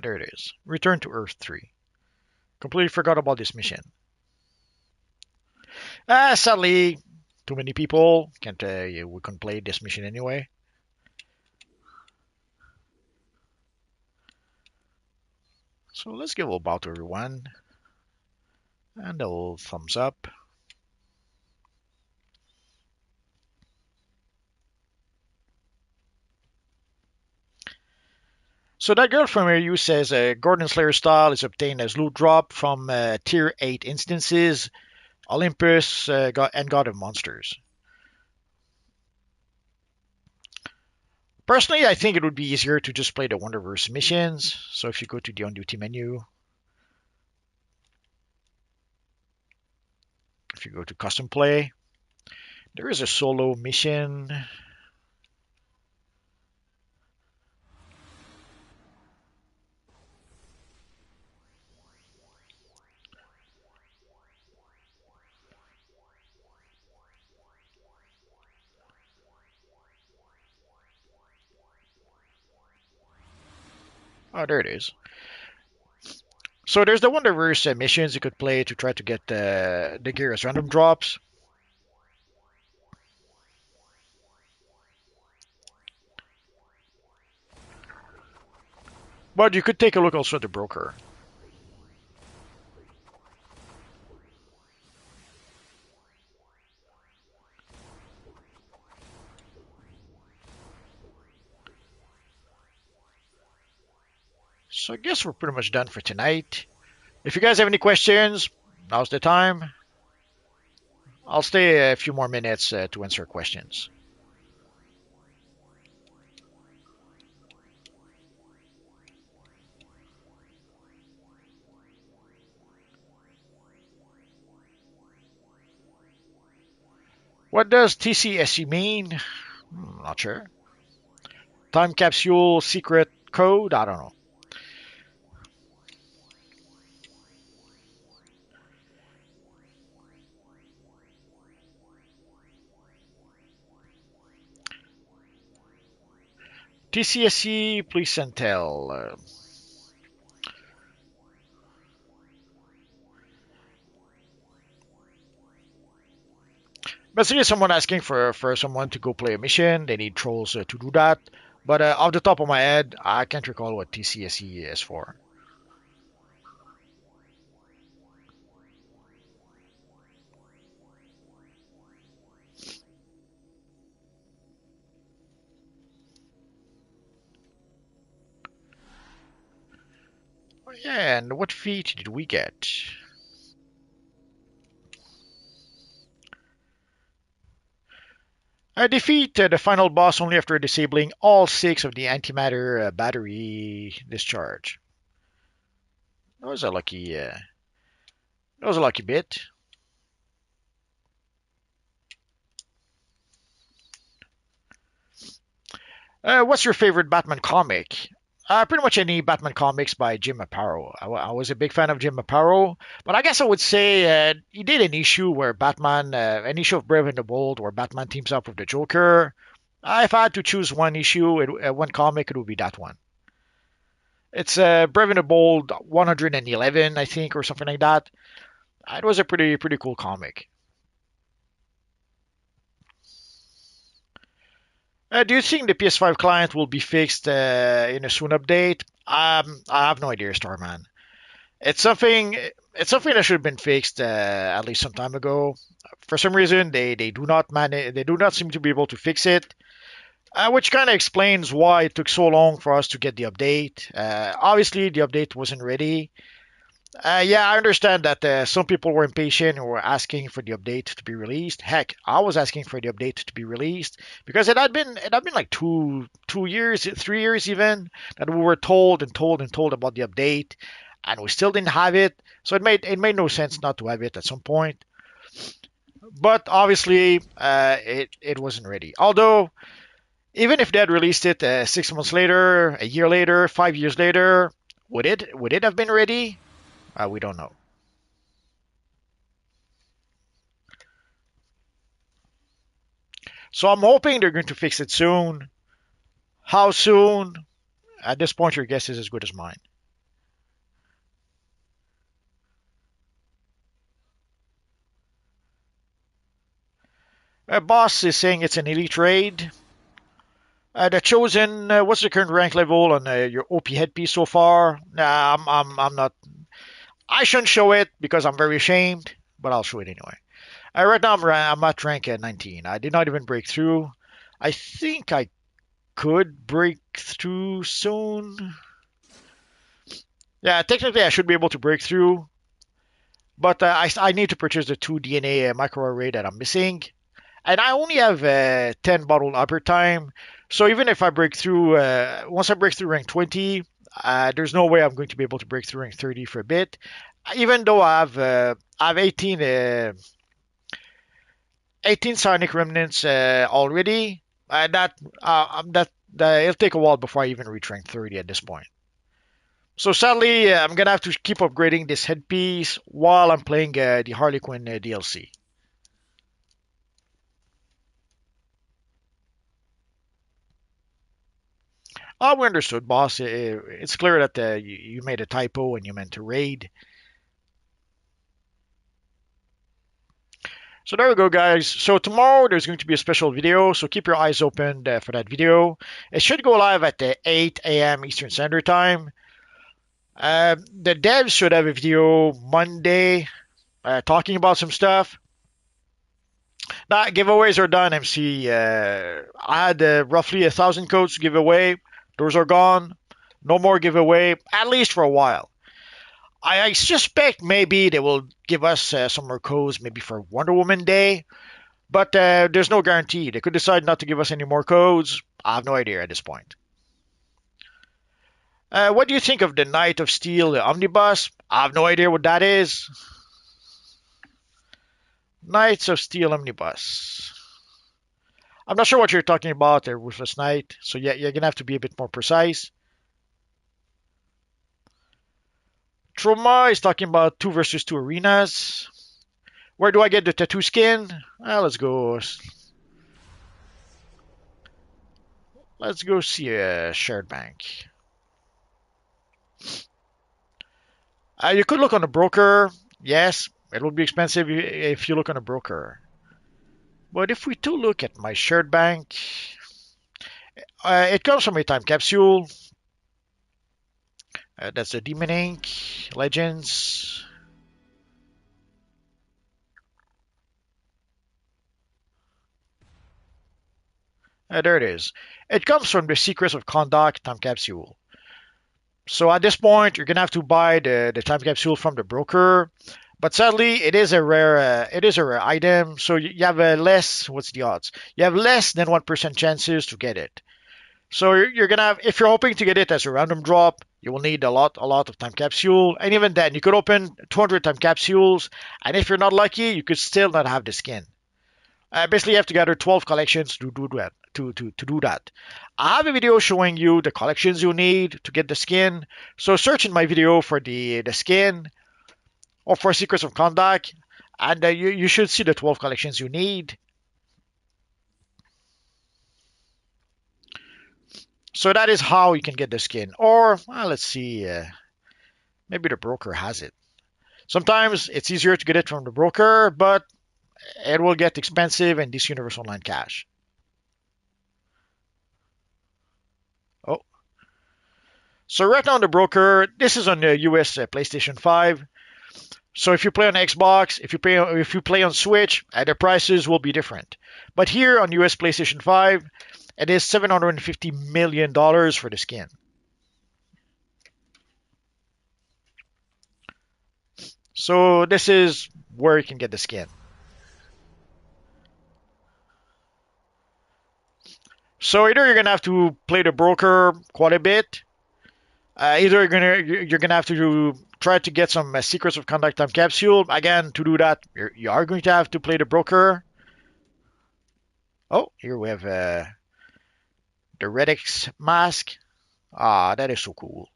There it is. Return to Earth 3. Completely forgot about this mission. Sadly, too many people. Can't yeah, we couldn't play this mission anyway. So let's give a little bow to everyone. And a little thumbs up. So that girl from you says Gordon Slayer style is obtained as loot drop from tier 8 instances, Olympus, and God of Monsters. Personally, I think it would be easier to just play the Wonderverse missions. So if you go to the on duty menu, if you go to custom play, there is a solo mission. Oh, there it is. So there's the Wonderverse missions you could play to try to get the gear as random drops. But you could take a look also at the broker. So I guess we're pretty much done for tonight. If you guys have any questions, now's the time. I'll stay a few more minutes to answer questions. What does TCSE mean? Not sure. Time capsule secret code? I don't know. TCSE, please and tell. Basically, someone asking for someone to go play a mission. They need trolls to do that. But off the top of my head, I can't recall what TCSE is for. Oh, yeah, and what feat did we get? Defeat the final boss only after disabling all 6 of the antimatter battery discharge. That was a lucky. That was a lucky bit. What's your favorite Batman comic? Pretty much any Batman comics by Jim Aparo. I was a big fan of Jim Aparo, but I guess I would say he did an issue where Batman, an issue of Brave and the Bold, where Batman teams up with the Joker. If I had to choose one issue, one comic, it would be that one. It's Brave and the Bold 111, I think, or something like that. It was a pretty cool comic. Do you think the PS5 client will be fixed in a soon update? I have no idea, Starman. It's something. It's something that should have been fixed at least some time ago. For some reason, they do not manage. They do not seem to be able to fix it, which kind of explains why it took so long for us to get the update. Obviously, the update wasn't ready. Yeah, I understand that some people were impatient and were asking for the update to be released. Heck, I was asking for the update to be released because it had been like 2 years, 3 years even that we were told and told and told about the update, and we still didn't have it. So it made no sense not to have it at some point. But obviously, it wasn't ready. Although even if they had released it 6 months later, a year later, 5 years later, would it have been ready? We don't know. So I'm hoping they're going to fix it soon. How soon? At this point, your guess is as good as mine. Boss is saying it's an elite raid. The chosen, what's the current rank level on your OP headpiece so far? Nah, I'm not. I shouldn't show it because I'm very ashamed, but I'll show it anyway. Right now, I'm at rank 19. I did not even break through. I think I could break through soon. Yeah, technically, I should be able to break through, but I need to purchase the 2 DNA microarray that I'm missing. And I only have 10 bottle upper time. So even if I break through, once I break through rank 20, there's no way I'm going to be able to break through rank 30 for a bit. Even though I have 18 Sonic Remnants already, that it'll take a while before I even reach rank 30 at this point. So sadly, I'm gonna have to keep upgrading this headpiece while I'm playing the Harley Quinn DLC. Oh, we understood, boss. It's clear that you made a typo and you meant to raid. So there we go, guys. So tomorrow there's going to be a special video, so keep your eyes open for that video. It should go live at 8 a.m. Eastern Standard Time. The devs should have a video Monday talking about some stuff. Now, giveaways are done, MC. I had roughly 1,000 codes to give away. Those are gone. No more giveaway, at least for a while. I suspect maybe they will give us some more codes, maybe for Wonder Woman Day, but there's no guarantee. They could decide not to give us any more codes. I have no idea at this point. What do you think of the Knight of Steel Omnibus? I have no idea what that is. Knights of Steel Omnibus. I'm not sure what you're talking about there, Ruthless Knight, so yeah, you're gonna have to be a bit more precise. Trauma is talking about 2 versus 2 arenas. Where do I get the tattoo skin? Let's go. Let's go see a shared bank. You could look on a broker. Yes, it will be expensive if you look on a broker. But if we do look at my shared bank, it comes from a time capsule. That's the Demon Ink. Legends. There it is. It comes from the Secrets of Conduct time capsule. So at this point, you're gonna have to buy the time capsule from the broker. But sadly, it is a rare item. So you have a less. What's the odds? You have less than 1% chances to get it. So you're gonna have, if you're hoping to get it as a random drop, you will need a lot of time capsule. And even then, you could open 200 time capsules, and if you're not lucky, you could still not have the skin. Basically, you have to gather 12 collections to do that. To do that, I have a video showing you the collections you need to get the skin. So search in my video for the skin or for Secrets of Conduct, and you should see the 12 collections you need. So that is how you can get the skin. Or let's see, maybe the broker has it. Sometimes it's easier to get it from the broker, but it will get expensive in this Universe Online Cash. Oh, so right now on the broker, this is on the US PlayStation 5. So if you play on Xbox, if you play on Switch, the prices will be different. But here on US PlayStation 5, it is $750 million for the skin. So this is where you can get the skin. So either you're gonna have to play the broker quite a bit, either you're gonna have to try to get some secrets of conduct time capsule. Again, to do that, you are going to have to play the broker. Oh, here we have the Redix mask. Ah, that is so cool.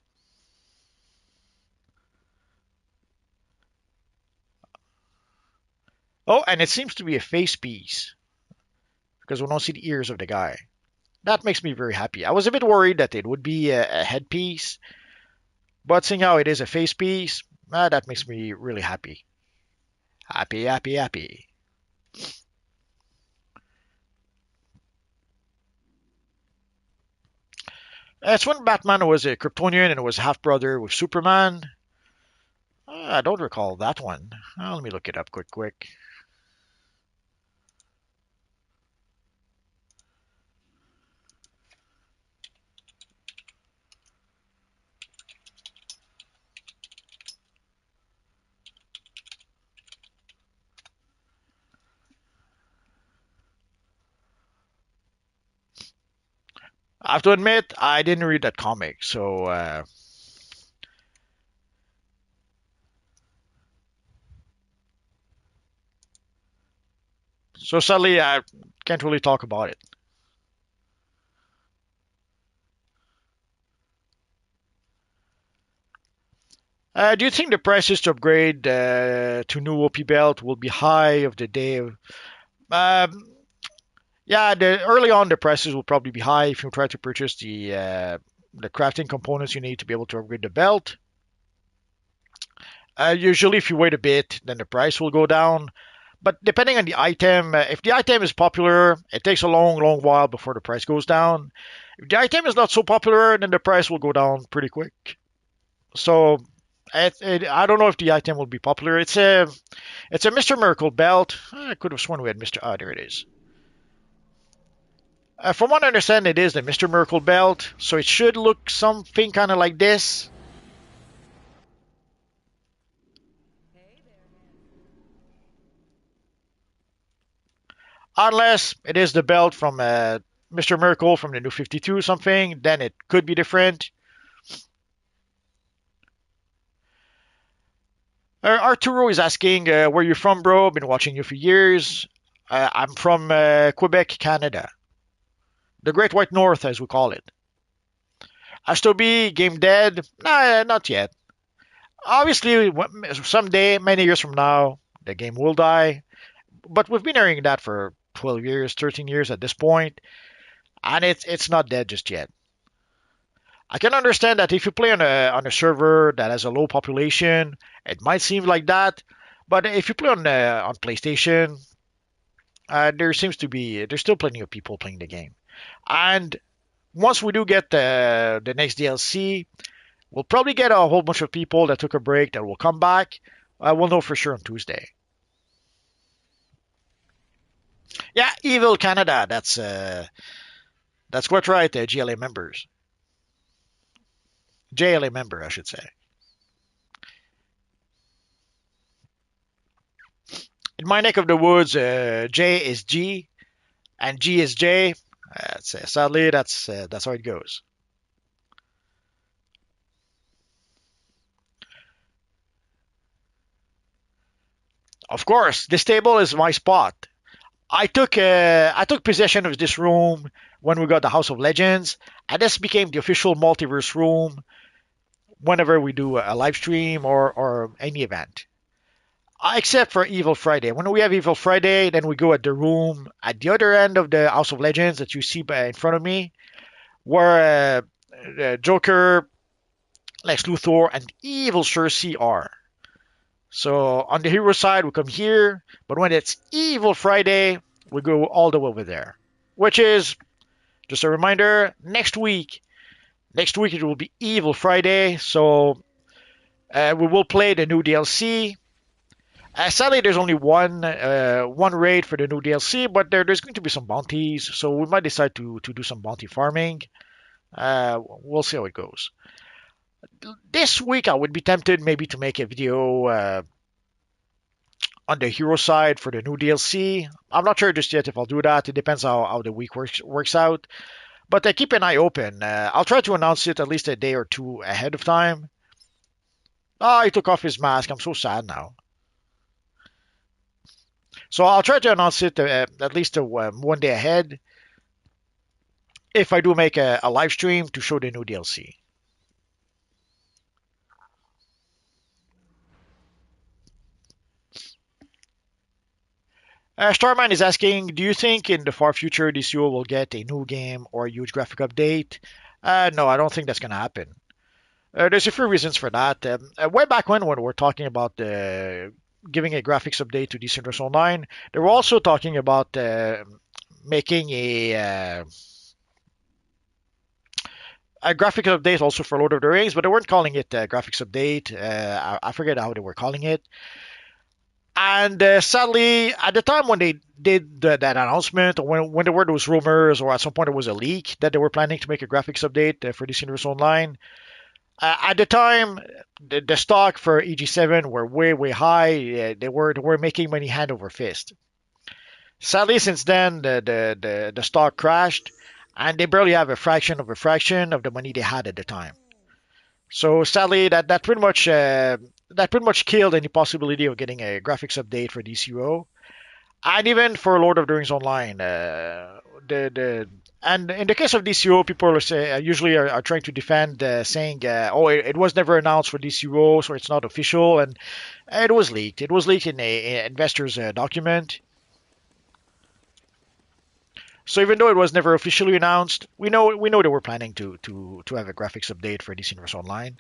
Oh, and it seems to be a face piece because we don't see the ears of the guy. That makes me very happy. I was a bit worried that it would be a headpiece, but seeing how it is a face piece, that makes me really happy. Happy, happy, happy. It's when Batman was a Kryptonian and was half brother with Superman. I don't recall that one. Let me look it up quick. I have to admit, I didn't read that comic, so sadly I can't really talk about it. Do you think the prices to upgrade to new OP belt will be high of the day? Um, yeah, early on the prices will probably be high if you try to purchase the crafting components you need to be able to upgrade the belt. Usually, if you wait a bit, then the price will go down. But depending on the item, if the item is popular, it takes a long while before the price goes down. If the item is not so popular, then the price will go down pretty quick. So I don't know if the item will be popular. It's a Mr. Miracle belt. I could have sworn we had Mr. Ah, there it is. From what I understand, it is the Mr. Miracle belt, so it should look something kind of like this. Unless it is the belt from Mr. Miracle from the New 52 or something, then it could be different. Arturo is asking, where you from, bro? Been watching you for years. I'm from Quebec, Canada. The Great White North, as we call it. Astobi, game dead? Nah, not yet. Obviously, someday, many years from now, the game will die. But we've been hearing that for 12 years, 13 years at this point, and it's not dead just yet. I can understand that if you play on a server that has a low population, it might seem like that. But if you play on PlayStation, there's still plenty of people playing the game. And once we do get the next DLC, we'll probably get a whole bunch of people that took a break that will come back. We'll know for sure on Tuesday. Yeah, Evil Canada. That's quite right. GLA members, JLA member, I should say. In my neck of the woods, J is G and G is J. Sadly, that's how it goes. Of course, this table is my spot. I took possession of this room when we got the House of Legends, and this became the official multiverse room whenever we do a live stream or any event. Except for Evil Friday. When we have Evil Friday, then we go at the room at the other end of the House of Legends that you see in front of me, where Joker, Lex Luthor, and Evil Cersei are. So on the hero side, we come here, but when it's Evil Friday, we go all the way over there. Which is, just a reminder, next week. Next week it will be Evil Friday, so we will play the new DLC. Sadly, there's only one raid for the new DLC, but there's going to be some bounties, so we might decide to do some bounty farming. We'll see how it goes. This week, I would be tempted maybe to make a video on the hero side for the new DLC. I'm not sure just yet if I'll do that. It depends how the week works out. But keep an eye open. I'll try to announce it at least a day or two ahead of time. Ah, he took off his mask. I'm so sad now. So I'll try to announce it at least one day ahead if I do make a live stream to show the new DLC. Starman is asking, do you think in the far future DCUO will get a new game or a huge graphic update? No, I don't think that's going to happen. There's a few reasons for that. Way back when we were talking about giving a graphics update to DC Universe Online, they were also talking about making a graphics update also for Lord of the Rings, but they weren't calling it a graphics update. I forget how they were calling it. And sadly, at the time when they did that announcement, or when there were those rumors, or at some point there was a leak that they were planning to make a graphics update for DC Universe Online, at the time, the stock for EG7 were way high. They were making money hand over fist. Sadly, since then, the stock crashed, and they barely have a fraction of the money they had at the time. So sadly, that pretty much killed any possibility of getting a graphics update for DCUO, and even for Lord of the Rings Online. And in the case of DCUO, people usually are trying to defend, saying, "Oh, it was never announced for DCUO, so it's not official," and it was leaked. It was leaked in a investor's document. So even though it was never officially announced, we know they were planning to have a graphics update for DC Universe Online.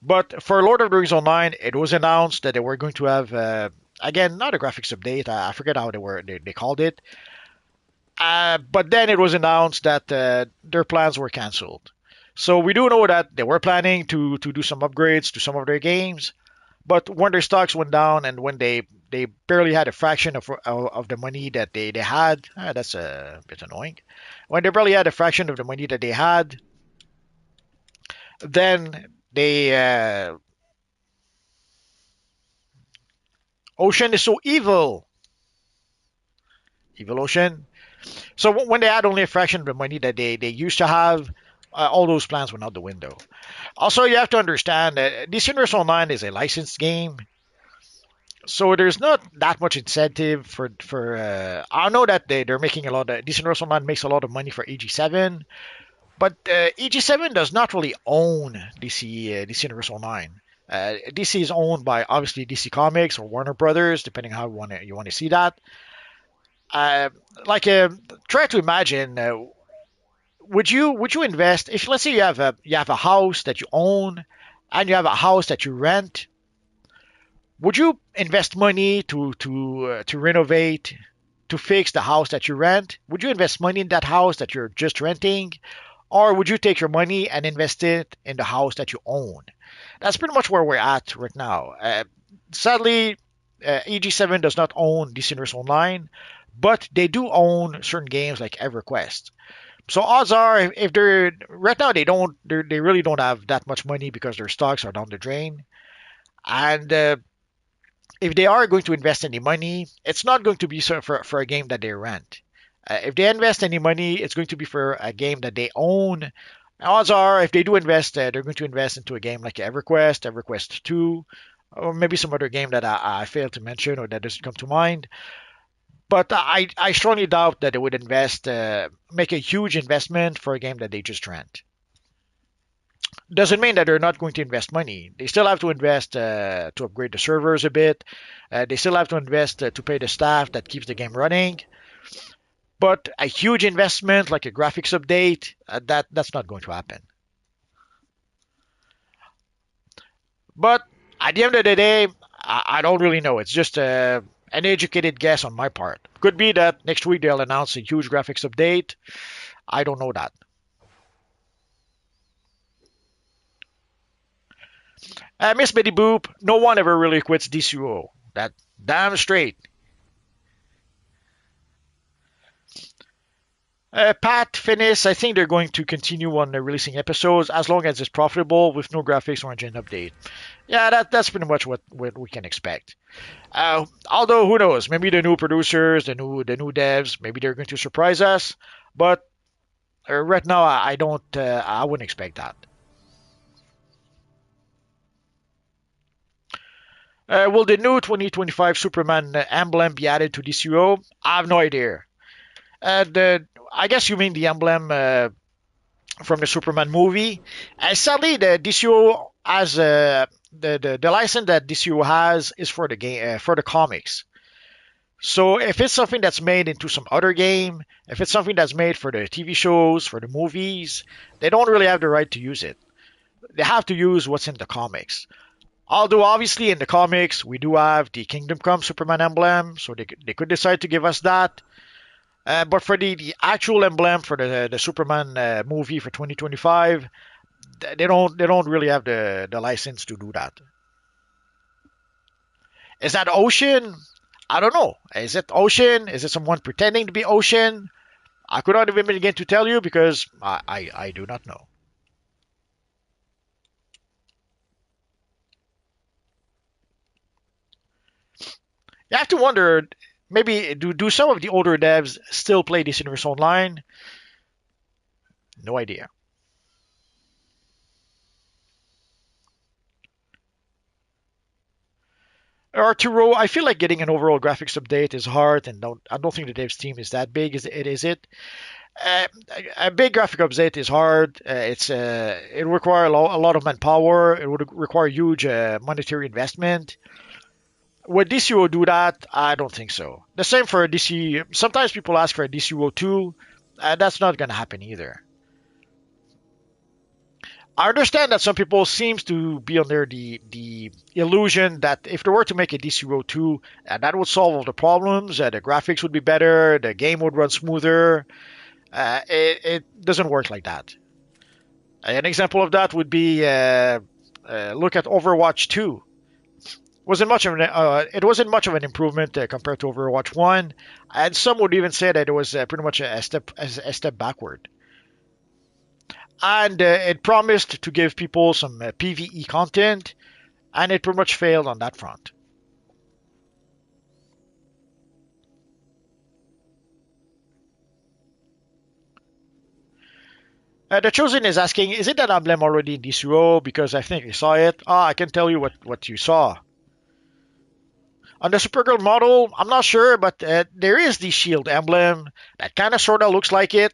But for Lord of the Rings Online, it was announced that they were going to have again not a graphics update. I forget how they called it. But then it was announced that their plans were cancelled. So we do know that they were planning to do some upgrades to some of their games, but when their stocks went down and when they barely had a fraction of the money that they had, that's a bit annoying. When they barely had a fraction of the money that they had, then they Ocean is so evil. Evil Ocean. So when they had only a fraction of the money that they used to have, all those plans went out the window. Also, you have to understand that DC Universe Online is a licensed game, so there's not that much incentive for. I know that they're making a lot. DC Universe Online makes a lot of money for EG7, but EG7 does not really own DC Universe Online. DC is owned by obviously DC Comics or Warner Brothers, depending how you want to see that. Uh, like try to imagine would you invest if let's say you have a house that you own and you have a house that you rent. Would you invest money to renovate, to fix the house that you rent? Would you invest money in that house that you're just renting, or would you take your money and invest it in the house that you own? That's pretty much where we're at right now. Sadly, EG7 does not own DC Universe Online, but they do own certain games like EverQuest. So odds are, if they're right now, they really don't have that much money because their stocks are down the drain. And if they are going to invest any money, it's not going to be for a game that they rent. If they invest any money, it's going to be for a game that they own. Odds are, if they do invest, they're going to invest into a game like EverQuest, EverQuest 2, or maybe some other game that I failed to mention or that doesn't come to mind. But I strongly doubt that they would make a huge investment for a game that they just rent. Doesn't mean that they're not going to invest money. They still have to invest to upgrade the servers a bit. They still have to invest to pay the staff that keeps the game running. But a huge investment like a graphics update, that's not going to happen. But at the end of the day, I don't really know. It's just an educated guess on my part. Could be that next week they'll announce a huge graphics update. I don't know that. Miss Betty Boop, no one ever really quits DCUO. That damn straight. Pat, Finis, I think they're going to continue on releasing episodes as long as it's profitable with no graphics or engine update. Yeah, that's pretty much what we can expect. Although who knows? Maybe the new producers, the new devs, maybe they're going to surprise us. But right now, I don't. I wouldn't expect that. Will the new 2025 Superman emblem be added to DCUO? I have no idea. I guess you mean the emblem from the Superman movie. Sadly, the DCUO has the license that DCUO has is for the game for the comics. So if it's something that's made into some other game, if it's something that's made for the TV shows, for the movies, they don't really have the right to use it. They have to use what's in the comics. Although obviously in the comics we do have the Kingdom Come Superman emblem, so they could decide to give us that. But for the actual emblem for the Superman movie for 2025, they don't really have the license to do that. Is that Ocean? I don't know. Is it Ocean? Is it someone pretending to be Ocean? I could not even begin to tell you because I do not know. You have to wonder, maybe do some of the older devs still play this universe online? No idea. Arturo, I feel like getting an overall graphics update is hard, and I don't think the devs team is that big. Is it? Uh, a big graphic update is hard. It require a lot of manpower. It would require huge monetary investment. Would DCO do that? I don't think so. The same for DC. Sometimes people ask for a DCO 2. That's not going to happen either. I understand that some people seems to be under the illusion that if they were to make a DCO 2, that would solve all the problems. The graphics would be better. The game would run smoother. It doesn't work like that. An example of that would be look at Overwatch 2. It wasn't much of an improvement compared to Overwatch 1, and some would even say that it was pretty much a step backward. And it promised to give people some PVE content, and it pretty much failed on that front. The Chosen is asking, is it that emblem already in DCO? Because I think you saw it. I can tell you what you saw. On the Supergirl model, I'm not sure, but there is the shield emblem that kind of sort of looks like it.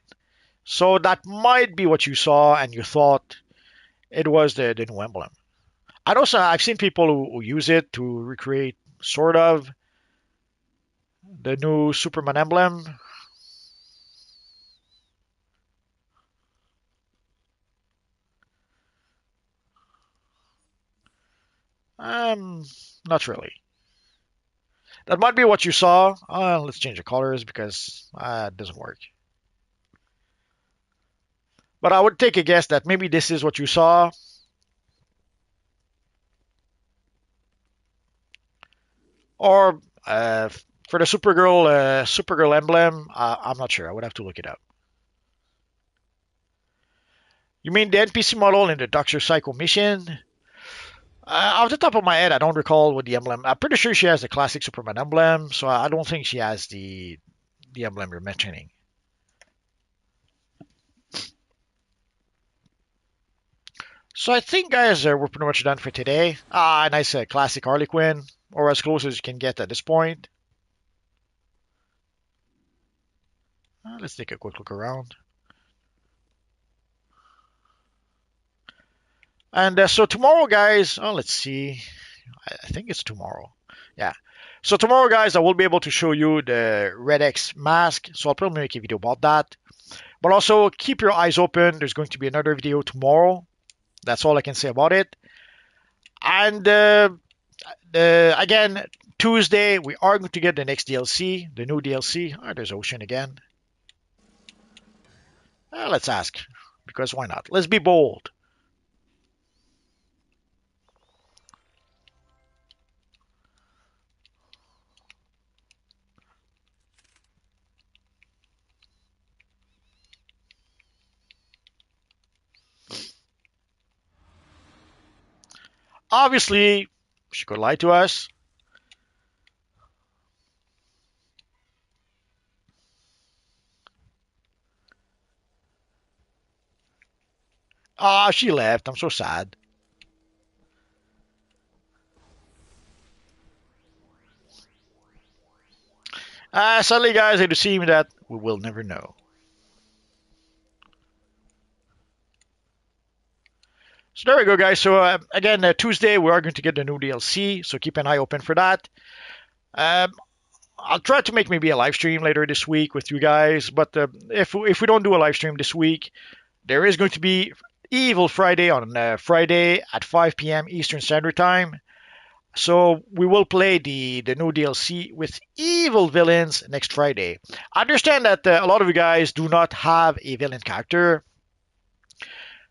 So that might be what you saw and you thought it was the new emblem. I've seen people who use it to recreate sort of the new Superman emblem. Um, Not really. That might be what you saw. Let's change the colors because it doesn't work. But I would take a guess that maybe this is what you saw. Or for the Supergirl emblem, I'm not sure. I would have to look it up. You mean the NPC model in the Doctor Psycho mission? Off the top of my head, I don't recall what the emblem. I'm pretty sure she has the classic Superman emblem, so I don't think she has the emblem you're mentioning. So I think, guys, we're pretty much done for today. Nice classic Harley Quinn, or as close as you can get at this point. Let's take a quick look around. And so tomorrow, guys, let's see. I think it's tomorrow. Yeah. So tomorrow, guys, I will be able to show you the Red X mask. So I'll probably make a video about that. But also keep your eyes open. There's going to be another video tomorrow. That's all I can say about it. And again, Tuesday, we are going to get the next DLC, the new DLC. There's Ocean again. Let's ask, because why not? Let's be bold. Obviously, she could lie to us. Ah, she left. I'm so sad. Sadly, guys, it seems that we will never know. So there we go, guys. So again, Tuesday we are going to get the new DLC. So keep an eye open for that. Um, I'll try to make maybe a live stream later this week with you guys. But if we don't do a live stream this week, there is going to be Evil Friday on Friday at 5 p.m. Eastern Standard Time. So we will play the new DLC with evil villains next Friday. I understand that a lot of you guys do not have a villain character,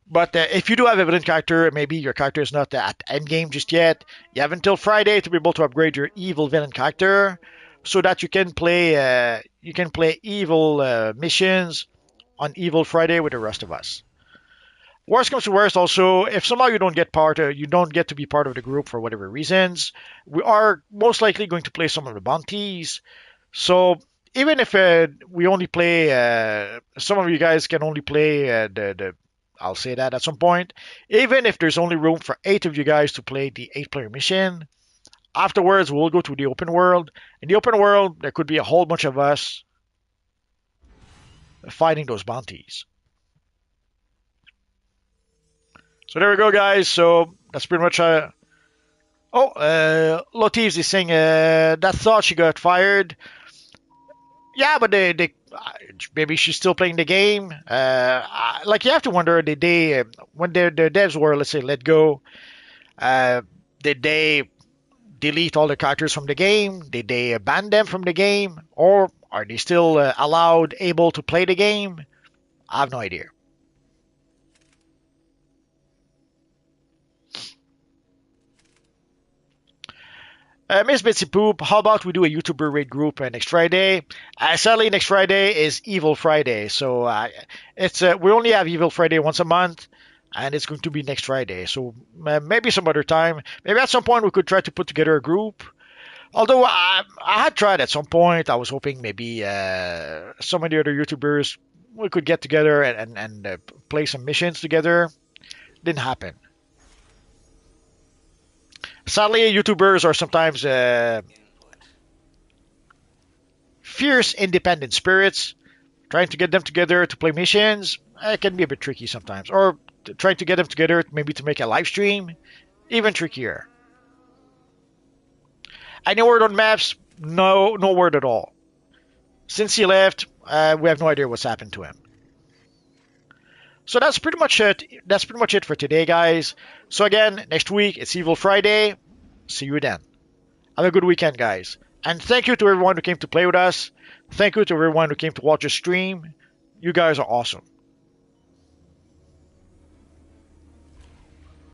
but if you do have a villain character, maybe your character is not at end game just yet. You have until Friday to be able to upgrade your evil villain character, so that you can play evil missions on Evil Friday with the rest of us. Worst comes to worst, also, if somehow you don't get to be part of the group for whatever reasons, we are most likely going to play some of the bounties. So even if we only play, some of you guys can only play I'll say that at some point. Even if there's only room for 8 of you guys to play the 8-player mission, afterwards we'll go to the open world. In the open world, there could be a whole bunch of us fighting those bounties. So there we go, guys. So that's pretty much. Lotives is saying that thought she got fired. Yeah, but maybe she's still playing the game. Like you have to wonder, did they when the devs were, let's say, let go? Did they delete all the characters from the game? Did they ban them from the game, or are they still allowed, able to play the game? I have no idea. Miss Bitsy Poop, how about we do a YouTuber raid group next Friday? Sadly, next Friday is Evil Friday, so it's we only have Evil Friday once a month, and it's going to be next Friday. So maybe some other time, maybe at some point we could try to put together a group. Although I had tried at some point, I was hoping maybe some of the other YouTubers we could get together and play some missions together. Didn't happen. Sadly, YouTubers are sometimes fierce, independent spirits. Trying to get them together to play missions, it can be a bit tricky sometimes. Or trying to get them together maybe to make a live stream, even trickier. Any word on maps? No, no word at all. Since he left, we have no idea what's happened to him. So that's pretty much it. That's pretty much it for today, guys. So again, next week it's Evil Friday. See you then. Have a good weekend, guys. And thank you to everyone who came to play with us. Thank you to everyone who came to watch the stream. You guys are awesome.